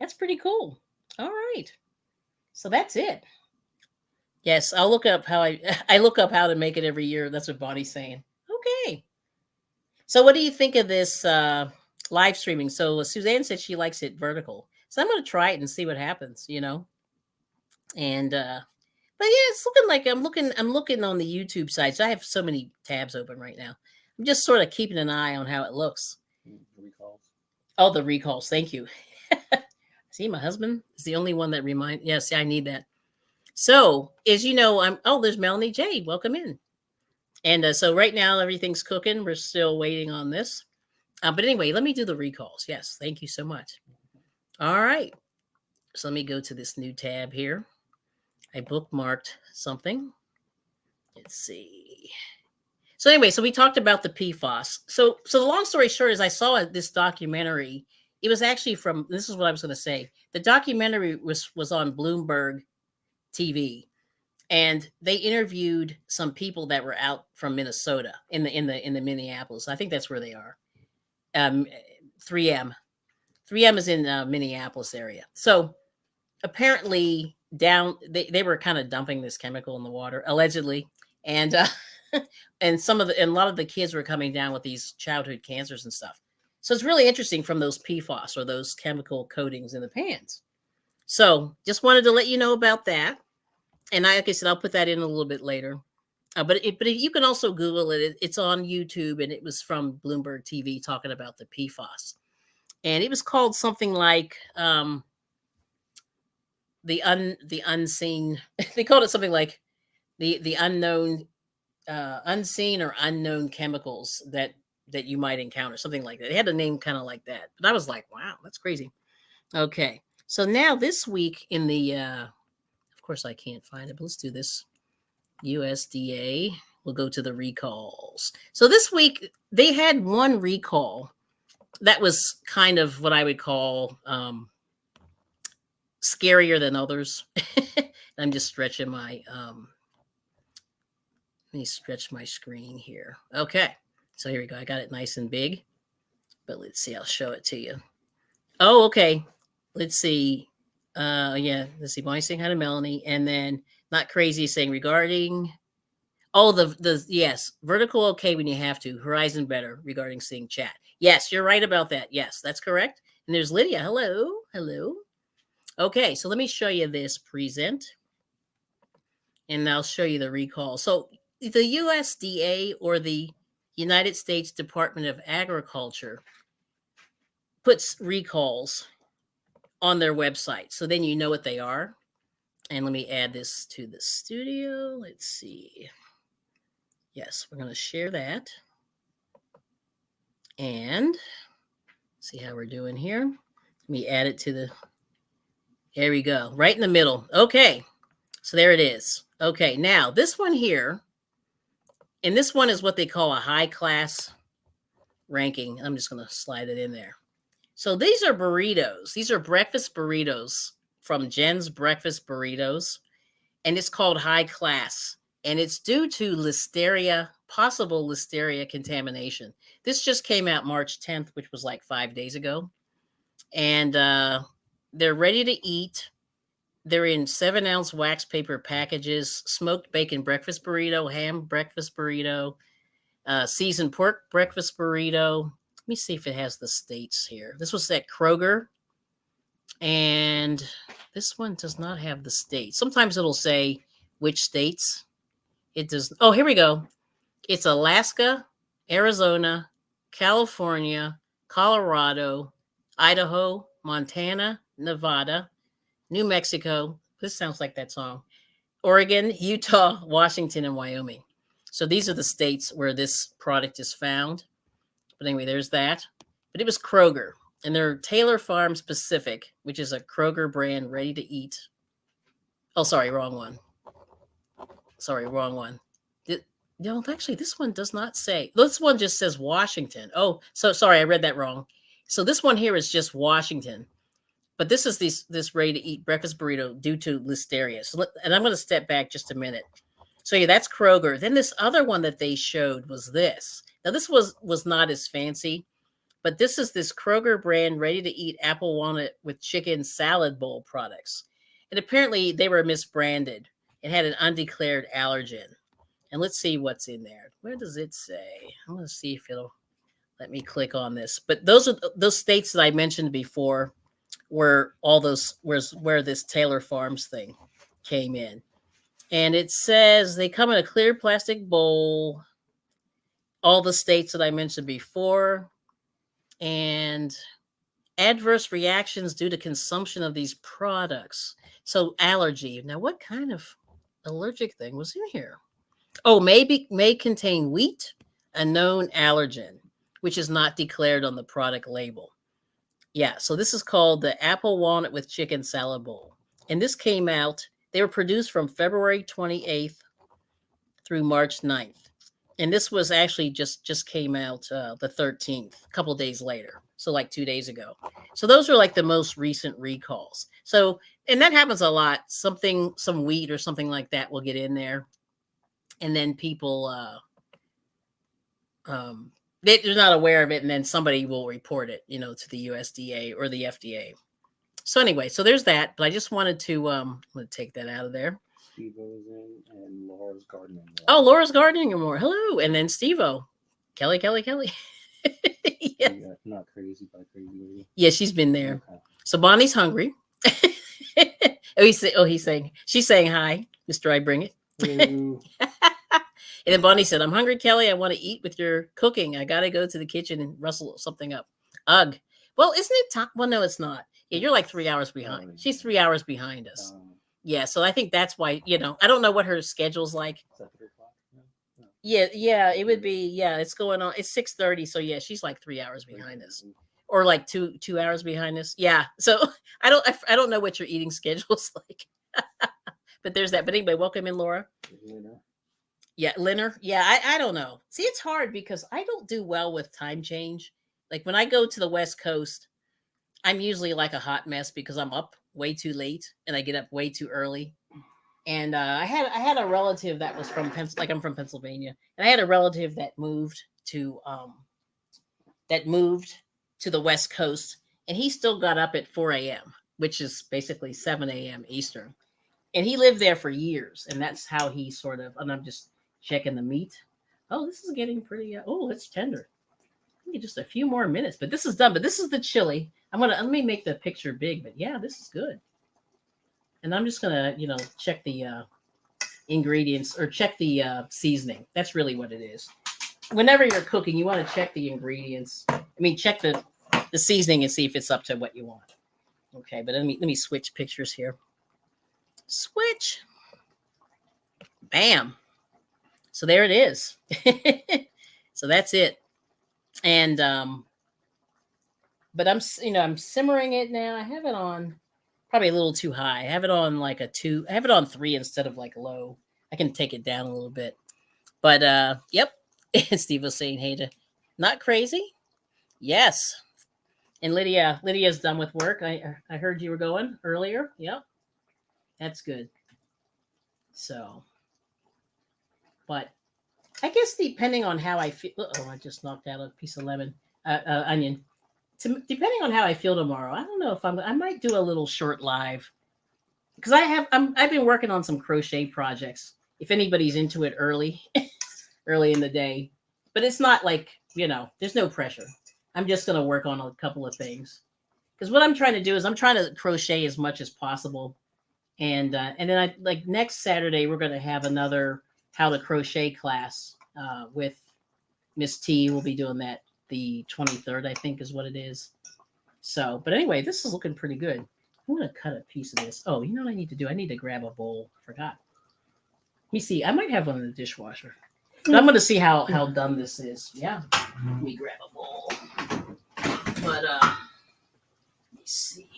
That's pretty cool. All right. So that's it. Yes, I'll look up how I look up how to make it every year. That's what Bonnie's saying. Okay. So what do you think of this live streaming? So Suzanne said she likes it vertical. So I'm going to try it and see what happens, you know. And but yeah, it's looking like I'm looking on the YouTube side. So I have so many tabs open right now. I'm just sort of keeping an eye on how it looks. Recalls. Oh, the recalls. Thank you. See, my husband is the only one that Yes, I need that. So, as you know, there's Melanie J. Welcome in. And so right now everything's cooking. We're still waiting on this. But anyway, let me do the recalls. Yes, thank you so much. All right. So let me go to this new tab here. I bookmarked something. Let's see. So anyway, so we talked about the PFAS. So the long story short is I saw this documentary. It was actually this is what I was going to say. The documentary was on Bloomberg TV, and they interviewed some people that were out from Minnesota in the Minneapolis. I think that's where they are. 3M is in Minneapolis area. So apparently they were kind of dumping this chemical in the water allegedly, and and a lot of the kids were coming down with these childhood cancers and stuff. So it's really interesting from those PFAS or those chemical coatings in the pans. So just wanted to let you know about that. And like I said, I'll put that in a little bit later. But you can also Google it. It's on YouTube, and it was from Bloomberg TV talking about the PFAS, and it was called something like the unseen. They called it something like the unknown, unseen or unknown chemicals that you might encounter, something like that. It had a name kind of like that, but I was like, wow, that's crazy. Okay, so now this week in the, of course I can't find it, but let's do this. USDA. We'll go to the recalls. So this week they had one recall that was kind of what I would call scarier than others. I'm just stretching my let me stretch my screen here. Okay, so here we go. I got it nice and big, but let's see. I'll show it to you. Oh, okay. Let's see. Yeah, let's see. Bonnie saying hi to Melanie, and then Not Crazy saying regarding. Oh, the yes, vertical okay when you have to. Horizon better regarding seeing chat. Yes, you're right about that. Yes, that's correct. And there's Lydia. Hello, hello. Okay, so let me show you this present, and I'll show you the recall. So the USDA, or the United States Department of Agriculture, puts recalls on their website, so then you know what they are. And let me add this to the studio. Let's see. Yes, we're going to share that. And see how we're doing here. Let me add it to the, there we go, right in the middle. Okay, so there it is. Okay, now this one here, and this one is what they call a high class ranking. I'm just going to slide it in there. So these are burritos. These are breakfast burritos from Jen's Breakfast Burritos, and it's called high class. And it's due to listeria, possible listeria contamination. This just came out March 10th, which was like 5 days ago. And they're ready to eat. They're in 7-ounce wax paper packages, smoked bacon breakfast burrito, ham breakfast burrito, seasoned pork breakfast burrito. Let me see if it has the states here. This was at Kroger. And this one does not have the states. Sometimes it'll say which states. It does. Oh, here we go. It's Alaska, Arizona, California, Colorado, Idaho, Montana, Nevada, New Mexico. This sounds like that song. Oregon, Utah, Washington, and Wyoming. So these are the states where this product is found. But anyway, there's that. But it was Kroger. And they're Taylor Farm specific, which is a Kroger brand ready to eat. Oh, sorry, wrong one. Sorry, wrong one. No, actually, this one does not say. This one just says Washington. Oh, so sorry, I read that wrong. So this one here is just Washington. But this is this ready to eat breakfast burrito due to listeria. So and I'm going to step back just a minute. So yeah, that's Kroger. Then this other one that they showed was this. Now this was not as fancy, but this is this Kroger brand ready to eat apple walnut with chicken salad bowl products. And apparently they were misbranded. It had an undeclared allergen. And let's see what's in there. Where does it say? I'm going to see if it'll let me click on this. But those are those states that I mentioned before, where all those where this Taylor Farms thing came in. And it says they come in a clear plastic bowl. All the states that I mentioned before. And adverse reactions due to consumption of these products. So allergy. Now, what kind of allergic thing was in here? Oh, may contain wheat, a known allergen, which is not declared on the product label. Yeah, so this is called the apple walnut with chicken salad bowl. And this came out, they were produced from February 28th through March 9th. And this was actually just came out the 13th, a couple days later. So like 2 days ago. So those are like the most recent recalls. So, and that happens a lot. Some wheat or something like that will get in there. And then people, they're not aware of it. And then somebody will report it, to the USDA or the FDA. So anyway, so there's that. But I just wanted to, I'm going to take that out of there. Steve-O's in and Laura's gardening more. Oh, Laura's gardening more. Hello. And then Steve-O. Kelly. Yeah. Not crazy by crazy lady. Yeah, she's been there. Okay. So Bonnie's hungry. She's saying hi, Mr. I Bring It. And then Bonnie said, I'm hungry, Kelly. I want to eat with your cooking. I got to go to the kitchen and rustle something up. Ugh. Well, isn't it time? Well, no, it's not. Yeah, you're like 3 hours behind. She's 3 hours behind us. Yeah, so I think that's why, I don't know what her schedule's like. Is that 3 o'clock? No. Yeah, it would be, it's going on. It's 6:30, so yeah, she's like 3 hours behind us. Or like 2 hours behind us. Yeah. So I don't know what your eating schedule's like. But there's that. But anyway, welcome in, Laura. Yeah, Leonard. Yeah, I don't know. See, it's hard because I don't do well with time change. Like when I go to the West Coast, I'm usually like a hot mess because I'm up way too late and I get up way too early. And I had a relative that was from I'm from Pennsylvania, and I had a relative that moved to the West Coast, and he still got up at 4 a.m., which is basically 7 a.m. Eastern. And he lived there for years, and that's how he sort of. And I'm just checking the meat. Oh, this is getting pretty. Oh, it's tender. I need just a few more minutes, but this is done. But this is the chili. Let me make the picture big, but yeah, this is good. And I'm just gonna, check the ingredients or check the seasoning. That's really what it is. Whenever you're cooking, you want to check the ingredients. Check the seasoning and see if it's up to what you want. Okay, but let me switch pictures here. Switch. Bam. So there it is. So that's it. And but I'm simmering it now. I have it on probably a little too high. I have it on like a 2. I have it on 3 instead of like low. I can take it down a little bit. But yep. Steve was saying, hey, not crazy. Yes. And Lydia's done with work. I heard you were going earlier. Yep. That's good. So, but I guess depending on how I feel. Oh, I just knocked out a piece of onion. Depending on how I feel tomorrow, I don't know if I might do a little short live because I've been working on some crochet projects. If anybody's into it early in the day, but it's not like, there's no pressure. I'm just going to work on a couple of things because what I'm trying to do is I'm trying to crochet as much as possible. And then next Saturday, we're going to have another how to crochet class with Miss T. We'll be doing that the 23rd, I think is what it is. So, but anyway, this is looking pretty good. I'm going to cut a piece of this. Oh, you know what I need to do? I need to grab a bowl. Forgot. Let me see. I might have one in the dishwasher. But I'm going to see how done this is. Yeah. Let me grab a bowl. But let me see.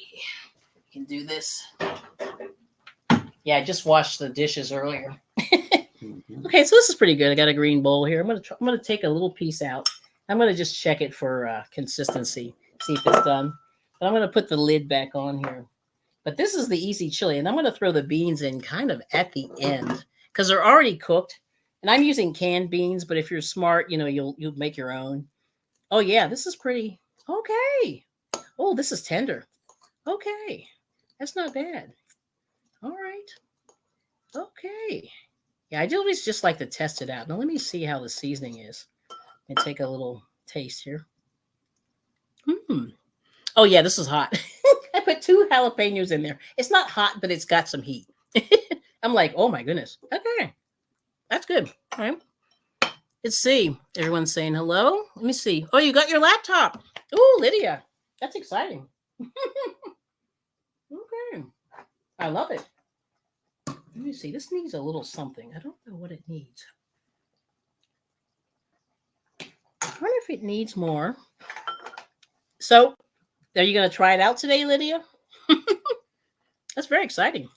We can do this. Yeah, I just washed the dishes earlier. Okay, so this is pretty good. I got a green bowl here. I'm gonna take a little piece out. I'm gonna just check it for consistency, see if it's done. But I'm gonna put the lid back on here. But this is the easy chili, and I'm gonna throw the beans in kind of at the end because they're already cooked. And I'm using canned beans, but if you're smart, you'll make your own. Oh yeah, this is pretty okay. Oh, this is tender. Okay, that's not bad. All right. Okay. Yeah, I always just like to test it out. Now, let me see how the seasoning is. And take a little taste here. Oh, yeah, this is hot. I put 2 jalapenos in there. It's not hot, but it's got some heat. I'm like, oh, my goodness. Okay. That's good. All right. Let's see. Everyone's saying hello. Let me see. Oh, you got your laptop. Oh, Lydia. That's exciting. Okay. I love it. Let me see. This needs a little something. I don't know what it needs. I wonder if it needs more. So, are you going to try it out today, Lydia? That's very exciting.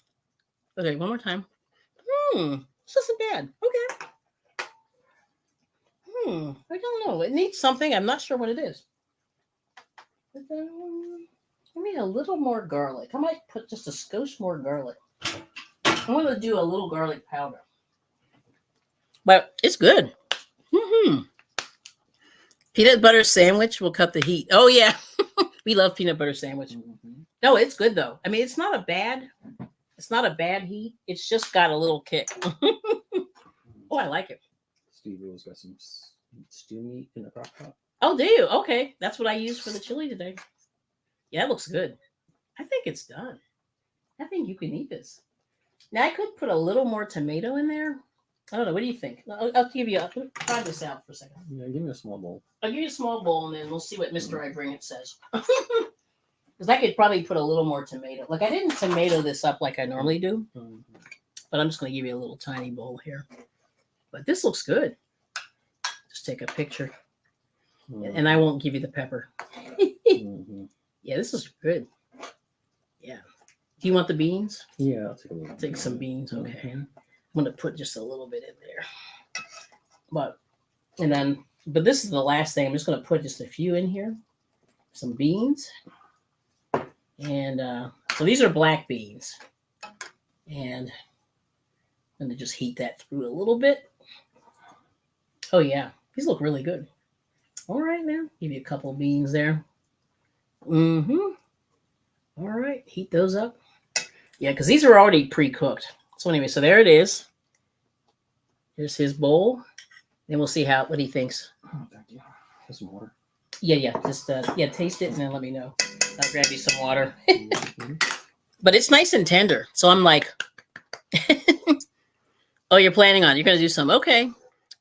Okay, one more time. This isn't bad. Okay. I don't know. It needs something. I'm not sure what it is. But then, I need a little more garlic. I might put just a skosh more garlic. I'm going to do a little garlic powder. But it's good. Peanut butter sandwich will cut the heat. Oh, yeah. We love peanut butter sandwich. No, it's good, though. I mean, it's not a bad heat. It's just got a little kick. Oh, I like it. Steve has got some stew meat in the crock pot. Oh, do you? Okay. That's what I used for the chili today. Yeah, it looks good. I think it's done. I think you can eat this. Now, I could put a little more tomato in there, I don't know. What do you think? I'll give you. Try this out for a second. Yeah, give me a small bowl. I'll give you a small bowl, and then we'll see what Mr. I Bring It says. Because I could probably put a little more tomato. Like I didn't tomato this up like I normally do, but I'm just going to give you a little tiny bowl here. But this looks good. Just take a picture, and I won't give you the pepper. Yeah, this is good. Yeah. Do you want the beans? Yeah, I'll take a little. Take some beans. Okay. I'm going to put just a little bit in there. But this is the last thing. I'm just going to put just a few in here. Some beans. And so these are black beans. And I'm going to just heat that through a little bit. Oh, yeah. These look really good. All right, now. Give you a couple beans there. All right. Heat those up. Yeah, because these are already pre-cooked. So anyway, so there it is. Here's his bowl. Then we'll see what he thinks. Oh, thank you. Here's some water. Yeah. Just taste it and then let me know. I'll grab you some water. But it's nice and tender. So I'm like, oh, you're planning on it. You're going to do some. Okay.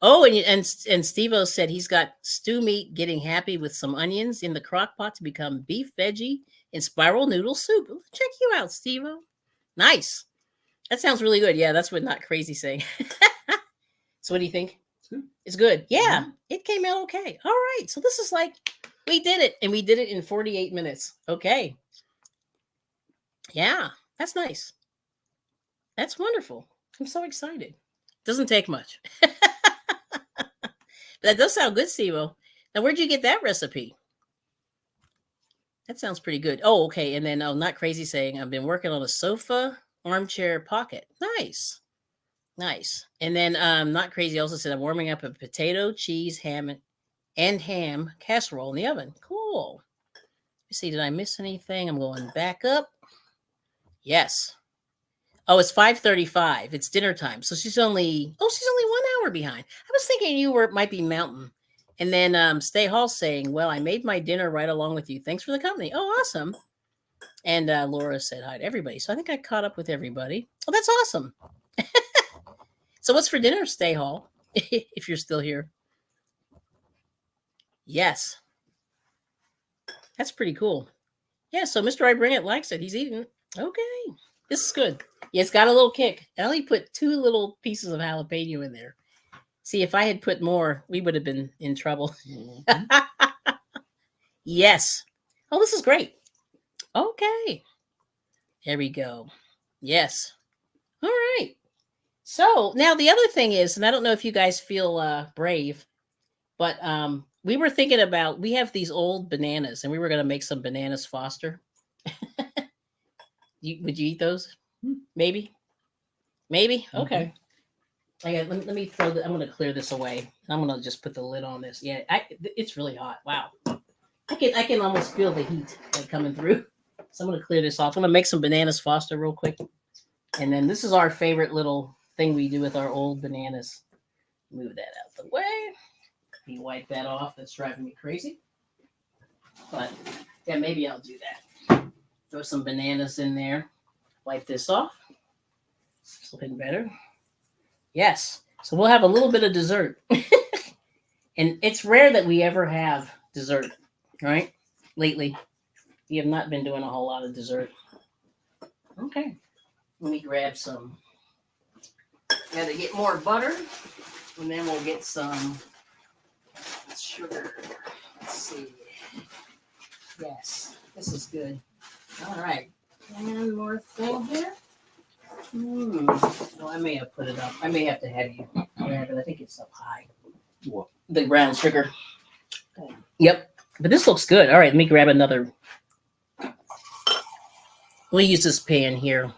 Oh, and Steve-O said he's got stew meat getting happy with some onions in the crock pot to become beef veggie and spiral noodle soup. Check you out, Steve-O. Nice. That sounds really good. Yeah, that's what Not Crazy saying. So what do you think? It's good. It's good. Yeah, It came out okay. All right. So this is like, we did it. And we did it in 48 minutes. Okay. Yeah, that's nice. That's wonderful. I'm so excited. Doesn't take much. That does sound good, Steve-O. Now, where'd you get that recipe? That sounds pretty good. Oh, okay. And then, Not Crazy saying, I've been working on a sofa armchair pocket. Nice. Nice. And then Not Crazy also said, I'm warming up a potato, cheese, ham casserole in the oven. Cool. Let's see, did I miss anything? I'm going back up. Yes. Oh, it's 5:35. It's dinner time. So she's only 1 hour behind. I was thinking might be Mountain. And then Stay Hall saying, well, I made my dinner right along with you. Thanks for the company. Oh, awesome. And Laura said hi to everybody. So I think I caught up with everybody. Oh, that's awesome. So what's for dinner, Stay Hall, if you're still here? Yes. That's pretty cool. Yeah, so Mr. I Bring It likes it. He's eating. Okay. This is good. Yeah, it's got a little kick. I only put 2 little pieces of jalapeno in there. See, if I had put more, we would have been in trouble. Yes. Oh, this is great. Okay. There we go. Yes. All right. So now the other thing is, and I don't know if you guys feel brave, but we were thinking about, we have these old bananas and we were going to make some bananas Foster. Would you eat those? Maybe. Okay. Let me throw I'm going to clear this away. I'm going to just put the lid on this. Yeah, it's really hot. Wow. I can almost feel the heat coming through. So I'm going to clear this off. I'm going to make some bananas Foster real quick. And then this is our favorite little thing we do with our old bananas. Move that out the way. Let me wipe that off. That's driving me crazy. But yeah, maybe I'll do that. Throw some bananas in there. Wipe this off. It's looking better. Yes. So we'll have a little bit of dessert. And it's rare that we ever have dessert, right? Lately, we have not been doing a whole lot of dessert. Okay. Let me grab some. Got to get more butter. And then we'll get some sugar. Let's see. Yes. This is good. All right. And more thing here. Oh, I may have put it up. I may have to have you grab it. I think it's up high. What? The brown sugar. Yep. But this looks good. All right. Let me grab another. We'll use this pan here.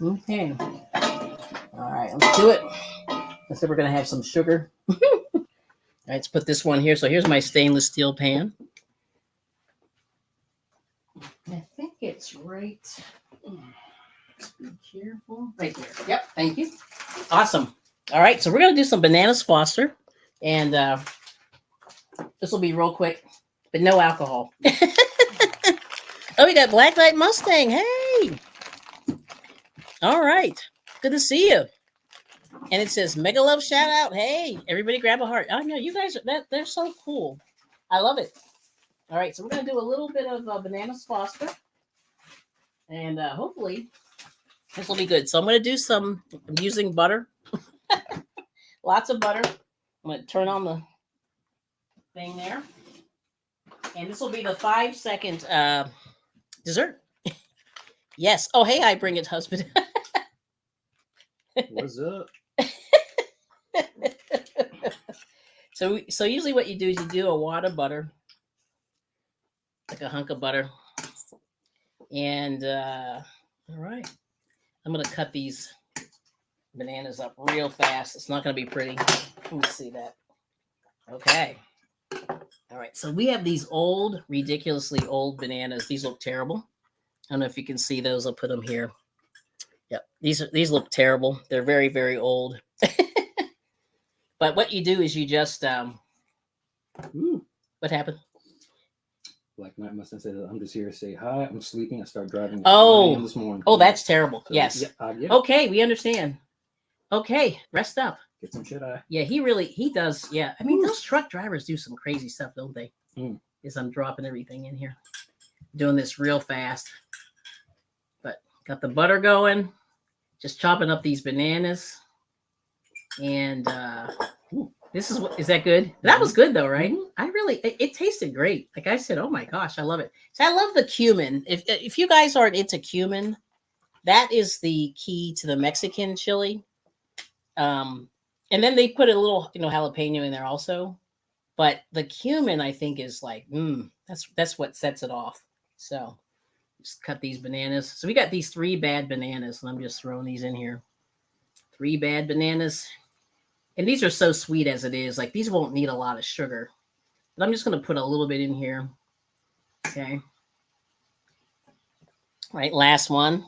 Okay. All right. Let's do it. Let's say we're going to have some sugar. All right. Let's put this one here. So here's my stainless steel pan. I think it's right. Just be careful. Right there. Yep. Thank you. Awesome. All right. So we're going to do some bananas Foster. And this will be real quick, but no alcohol. Oh, we got Black Light Mustang. Hey. All right. Good to see you. And it says mega love shout out. Hey, everybody grab a heart. Oh no, you guys they're so cool. I love it. All right, so we're gonna do a little bit of bananas foster, and hopefully this will be good. So I'm gonna do some. I'm using butter, lots of butter. I'm gonna turn on the thing there, and this will be the 5-second dessert. Yes. Oh hey, I bring it, husband. What's up? So usually what you do is you do a wad of butter, like a hunk of butter, and all right, I'm gonna cut these bananas up real fast. It's not gonna be pretty. Let me see that. Okay. All right. So we have these old, ridiculously old bananas. These look terrible. I don't know if you can see those. I'll put them here. Yep. These look terrible. They're very, very old. But what you do is you just what happened? Like my son said, I'm just here to say hi. I'm sleeping. I start driving. Oh, this morning. Oh, that's terrible. So, yes. Yeah. Okay, we understand. Okay, rest up. Get some shit eye. Yeah, he does. Yeah, I mean those truck drivers do some crazy stuff, don't they? As I'm dropping everything in here, doing this real fast. But got the butter going. Just chopping up these bananas. And this is that good? That was good though, right? I really it tasted great. Like I said, oh my gosh, I love it. So I love the cumin. If you guys aren't into cumin, that is the key to the Mexican chili. And then they put a little, jalapeno in there also. But the cumin, I think, is like, that's what sets it off. So just cut these bananas. So we got these 3 bad bananas, and I'm just throwing these in here. 3 bad bananas. And these are so sweet as it is. Like these won't need a lot of sugar. But I'm just going to put a little bit in here. Okay. All right, last one.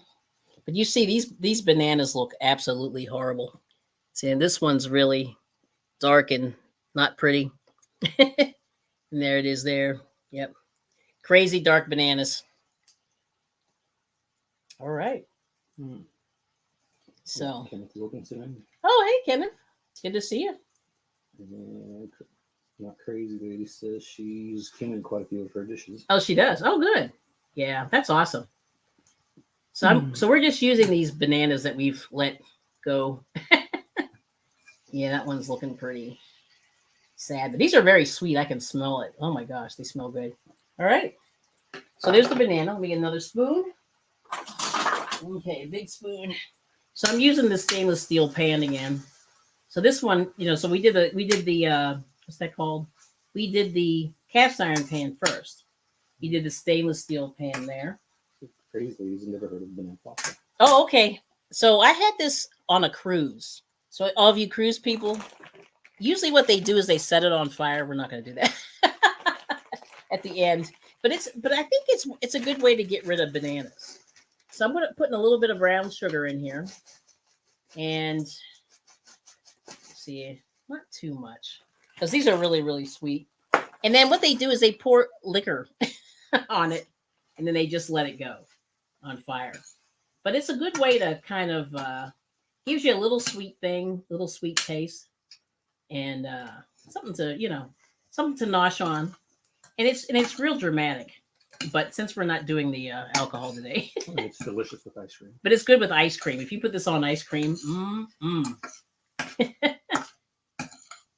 But you see these bananas look absolutely horrible. See, and this one's really dark and not pretty. And there it is there. Yep. Crazy dark bananas. All right. So. Kenneth Wilkinson. Oh, hey, Kenneth. Good to see you. Not crazy lady says she's came in quite a few of her dishes. Oh, she does. Oh, good. Yeah, that's awesome. So so we're just using these bananas that we've let go. Yeah, that one's looking pretty sad. But these are very sweet. I can smell it. Oh my gosh, they smell good. All right. So there's the banana. Let me get another spoon. Okay, big spoon. So I'm using the stainless steel pan again. So this one, so we did the what's that called? We did the cast iron pan first. We did the stainless steel pan there. Crazy ladies, never heard of banana pasta. Oh, okay. So I had this on a cruise. So all of you cruise people, usually what they do is they set it on fire. We're not going to do that at the end, but I think it's a good way to get rid of bananas. So I'm putting a little bit of brown sugar in here, and see, not too much, because these are really, really sweet. And then what they do is they pour liquor on it, and then they just let it go on fire. But it's a good way to kind of gives you a little sweet thing, little sweet taste, and something to nosh on. And it's real dramatic. But since we're not doing the alcohol today, it's delicious with ice cream. But it's good with ice cream. If you put this on ice cream,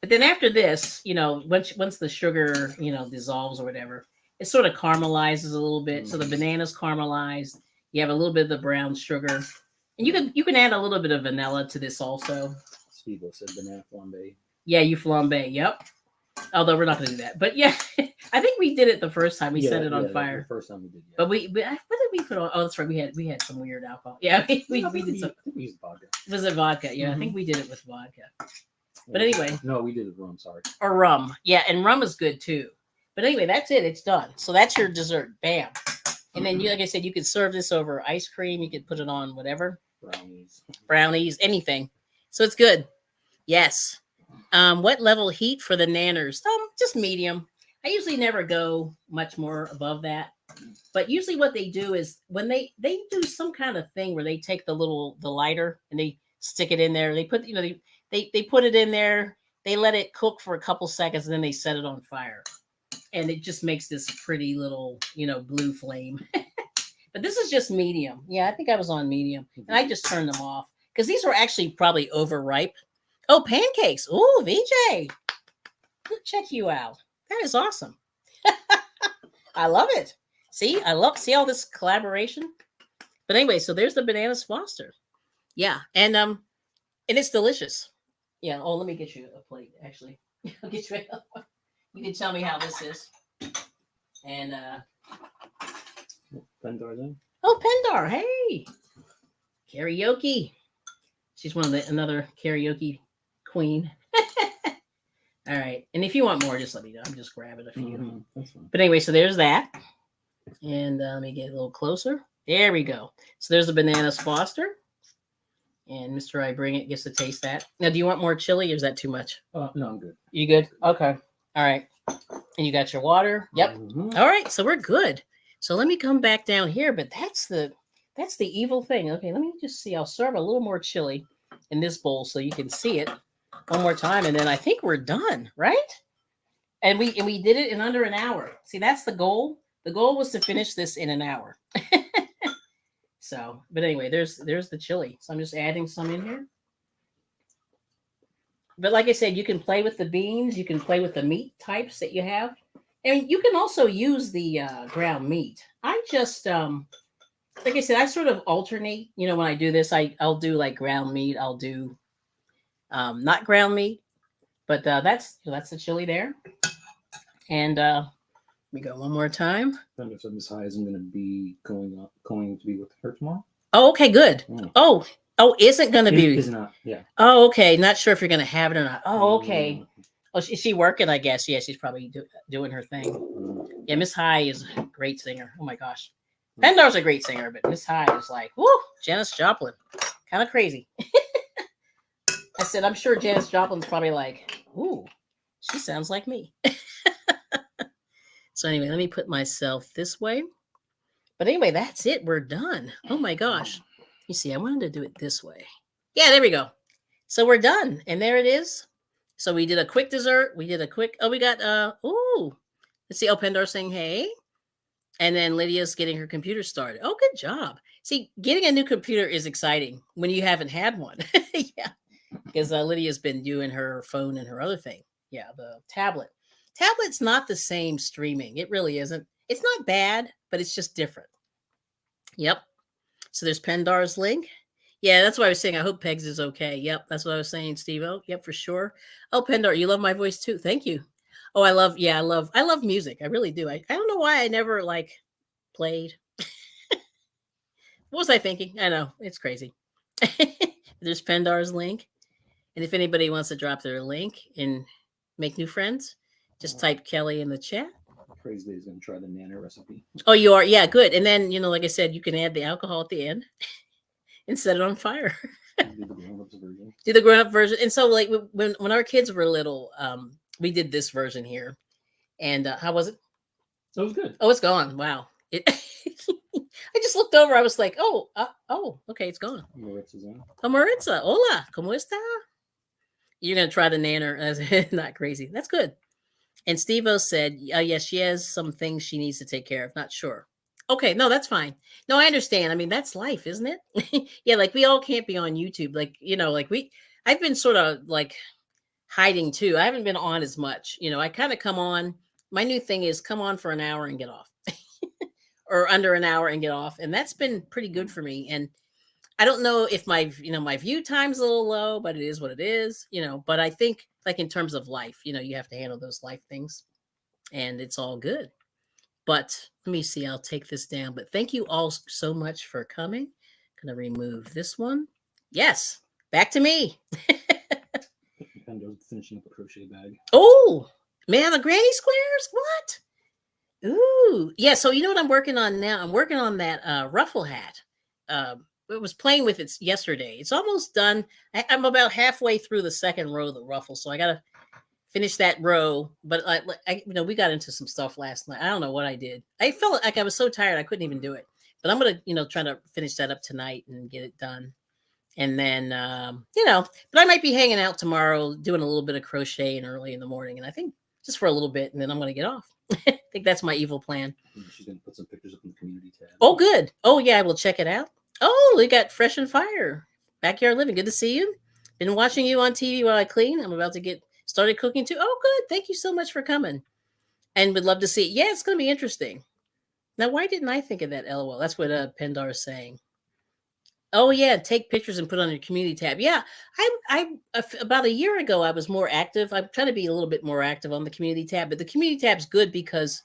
But then after this, once the sugar, dissolves or whatever, it sort of caramelizes a little bit. So the bananas caramelized. You have a little bit of the brown sugar, and you can add a little bit of vanilla to this also. Steve said banana flambe. Yeah, you flambe. Yep. Although we're not going to do that, but yeah, I think we did it the first time. We set it on fire. The first time we did. Yeah. But what did we put on? Oh, that's right. We had some weird alcohol. Yeah, we did some. We used vodka. Was it vodka? Yeah, I think we did it with vodka. But anyway. No, we did it rum. Sorry. Or rum. Yeah, and rum is good too. But anyway, that's it. It's done. So that's your dessert. Bam. And then, like I said, you could serve this over ice cream. You could put it on whatever. Brownies, anything. So it's good. Yes. What level heat for the nanners? Just medium. I usually never go much more above that. But usually what they do is when they do some kind of thing where they take the lighter and they stick it in there. They put, they put it in there, they let it cook for a couple seconds, and then they set it on fire. And it just makes this pretty little, blue flame. But this is just medium. Yeah, I think I was on medium. And I just turned them off because these were actually probably overripe. Oh, pancakes. Oh, VJ. Check you out. That is awesome. I love it. See all this collaboration. But anyway, so there's the bananas Foster. Yeah, and it's delicious. Yeah. Oh, let me get you a plate. Actually, I'll get you another one. You can tell me how this is. And Pendar then. Oh, Pendar. Hey, karaoke. She's another karaoke queen. All right. And if you want more, just let me know. I'm just grabbing a few. That's fine. But anyway, so there's that. And let me get a little closer. There we go. So there's the bananas Foster. And Mr. I Bring It gets to taste that. Now, do you want more chili or is that too much? No, I'm good. You good? Okay. All right. And you got your water? Yep. All right. So we're good. So let me come back down here. But that's the evil thing. Okay. Let me just see. I'll serve a little more chili in this bowl so you can see it one more time. And then I think we're done, right? And we did it in under an hour. See, that's the goal. The goal was to finish this in an hour. So, but anyway, there's the chili. So I'm just adding some in here. But like I said, you can play with the beans. You can play with the meat types that you have. And you can also use the ground meat. I just, like I said, I sort of alternate. When I do this, I'll do like ground meat. I'll do not ground meat. But that's the chili there. And let me go one more time. Pendar said Miss High isn't going to be going to be with her tomorrow. Oh, okay, good. Oh, isn't going to be. Is not. Yeah. Oh, okay. Not sure if you're going to have it or not. Oh, okay. Oh, is she working? I guess. Yeah, she's probably doing her thing. Yeah, Miss High is a great singer. Oh my gosh, Pendar's a great singer, but Miss High is like, whoo, Janis Joplin, kind of crazy. I said, I'm sure Janis Joplin's probably like, ooh, she sounds like me. So anyway, let me put myself this way. But anyway, that's it. We're done. Oh my gosh. You see, I wanted to do it this way. Yeah, there we go. So we're done. And there it is. So we did a quick dessert. We got, let's see. Oh, Pendar saying, hey. And then Lydia's getting her computer started. Oh, good job. See, getting a new computer is exciting when you haven't had one. Yeah. Because Lydia's been doing her phone and her other thing. Yeah, the tablet. Tablet's not the same streaming. It really isn't. It's not bad, but it's just different. Yep. So there's Pendar's link. Yeah, that's what I was saying. I hope Pegs is okay. Yep, that's what I was saying, Steve. Oh, yep, for sure. Oh, Pendar, you love my voice too. Thank you. Oh, I love music. I really do. I don't know why I never played. What was I thinking? I know. It's crazy. There's Pendar's link. And if anybody wants to drop their link and make new friends, just type Kelly in the chat. Crazy is going to try the Nana recipe. Oh, you are? Yeah, good. And then, like I said, you can add the alcohol at the end and set it on fire. Do the grown-up version. Do the grown-up version. And so, when our kids were little, we did this version here. And how was it? It was good. Oh, it's gone. Wow. I just looked over. I was like, okay, it's gone. Maritza's on. Oh, Maritza. Hola. ¿Cómo está? You're going to try the nanner. Not crazy. That's good. And Steve-O said, yes, she has some things she needs to take care of. Not sure. Okay. No, that's fine. No, I understand. I mean, that's life, isn't it? Yeah. We all can't be on YouTube. I've been sort of hiding too. I haven't been on as much. I kind of come on. My new thing is come on for an hour and get off. Or under an hour and get off. And that's been pretty good for me. And I don't know if my view time's a little low, but it is what it is, but I think in terms of life, you have to handle those life things and it's all good. But let me see, I'll take this down, but thank you all so much for coming. I'm going to remove this one. Yes. Back to me. Pendar's finishing up a crochet bag. Oh man, the granny squares. What? Ooh, yeah. So you know what I'm working on now? I'm working on that ruffle hat. It was playing with it yesterday. It's almost done. I'm about halfway through the second row of the ruffle, so I gotta finish that row. But we got into some stuff last night. I don't know what I did. I felt like I was so tired I couldn't even do it. But I'm gonna, try to finish that up tonight and get it done. And then, but I might be hanging out tomorrow, doing a little bit of crocheting early in the morning. And I think just for a little bit, and then I'm going to get off. I think that's my evil plan. She's going to put some pictures up in the community tab. Oh, good. Oh, yeah, I will check it out. Oh, we got Fresh and Fire. Backyard Living. Good to see you. Been watching you on TV while I clean. I'm about to get started cooking too. Oh, good. Thank you so much for coming. And would love to see. Yeah, it's going to be interesting. Now, why didn't I think of that? LOL. That's what Pendar is saying. Oh yeah, take pictures and put on your community tab. Yeah, I about a year ago I was more active. I'm trying to be a little bit more active on the community tab, but the community tab's good because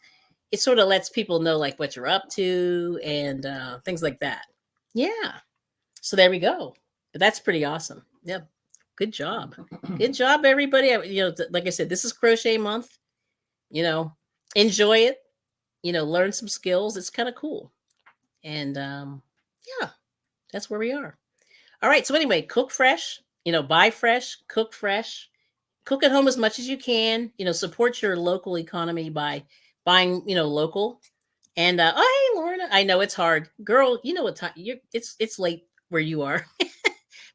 it sort of lets people know like what you're up to and things like that. Yeah, so there we go. But that's pretty awesome. Yep, good job, good job, everybody. Like I said, this is crochet month. Enjoy it. Learn some skills. It's kind of cool, and yeah. That's where we are. All right. So anyway, cook fresh, buy fresh, cook at home as much as you can, support your local economy by buying, local. And, oh, hey, Lorna, I know it's hard, girl. You know what time it's late where you are,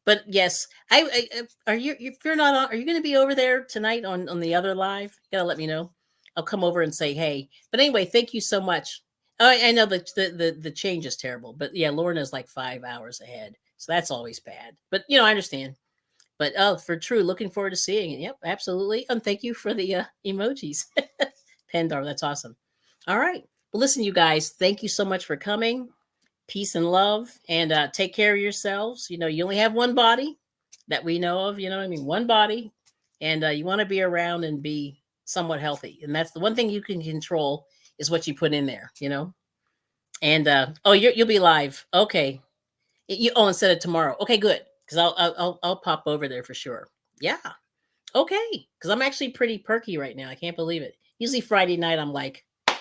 but yes, are you, if you're not on, are you going to be over there tonight on the other live? You gotta let me know. I'll come over and say, hey, but anyway, thank you so much. I know the change is terrible, but yeah, Lorna's like 5 hours ahead. So that's always bad. But, I understand. But for true, looking forward to seeing it. Yep, absolutely. And thank you for the emojis. Pendar, that's awesome. All right. Well, listen, you guys, thank you so much for coming. Peace and love. And take care of yourselves. You only have one body that we know of. One body. And you want to be around and be somewhat healthy. And that's the one thing you can control is what you put in there, And you'll be live. Okay. Instead of tomorrow. Okay, good. Because I'll pop over there for sure. Yeah. Okay. Because I'm actually pretty perky right now. I can't believe it. Usually Friday night I'm like, but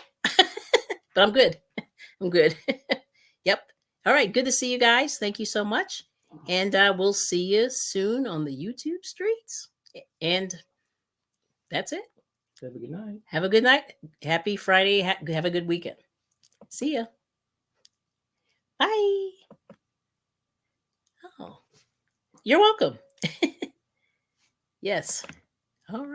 I'm good. I'm good. Yep. All right. Good to see you guys. Thank you so much. And we'll see you soon on the YouTube streets. And that's it. Have a good night. Have a good night. Happy Friday. Have a good weekend. See ya. Bye. Oh, you're welcome. Yes. All right.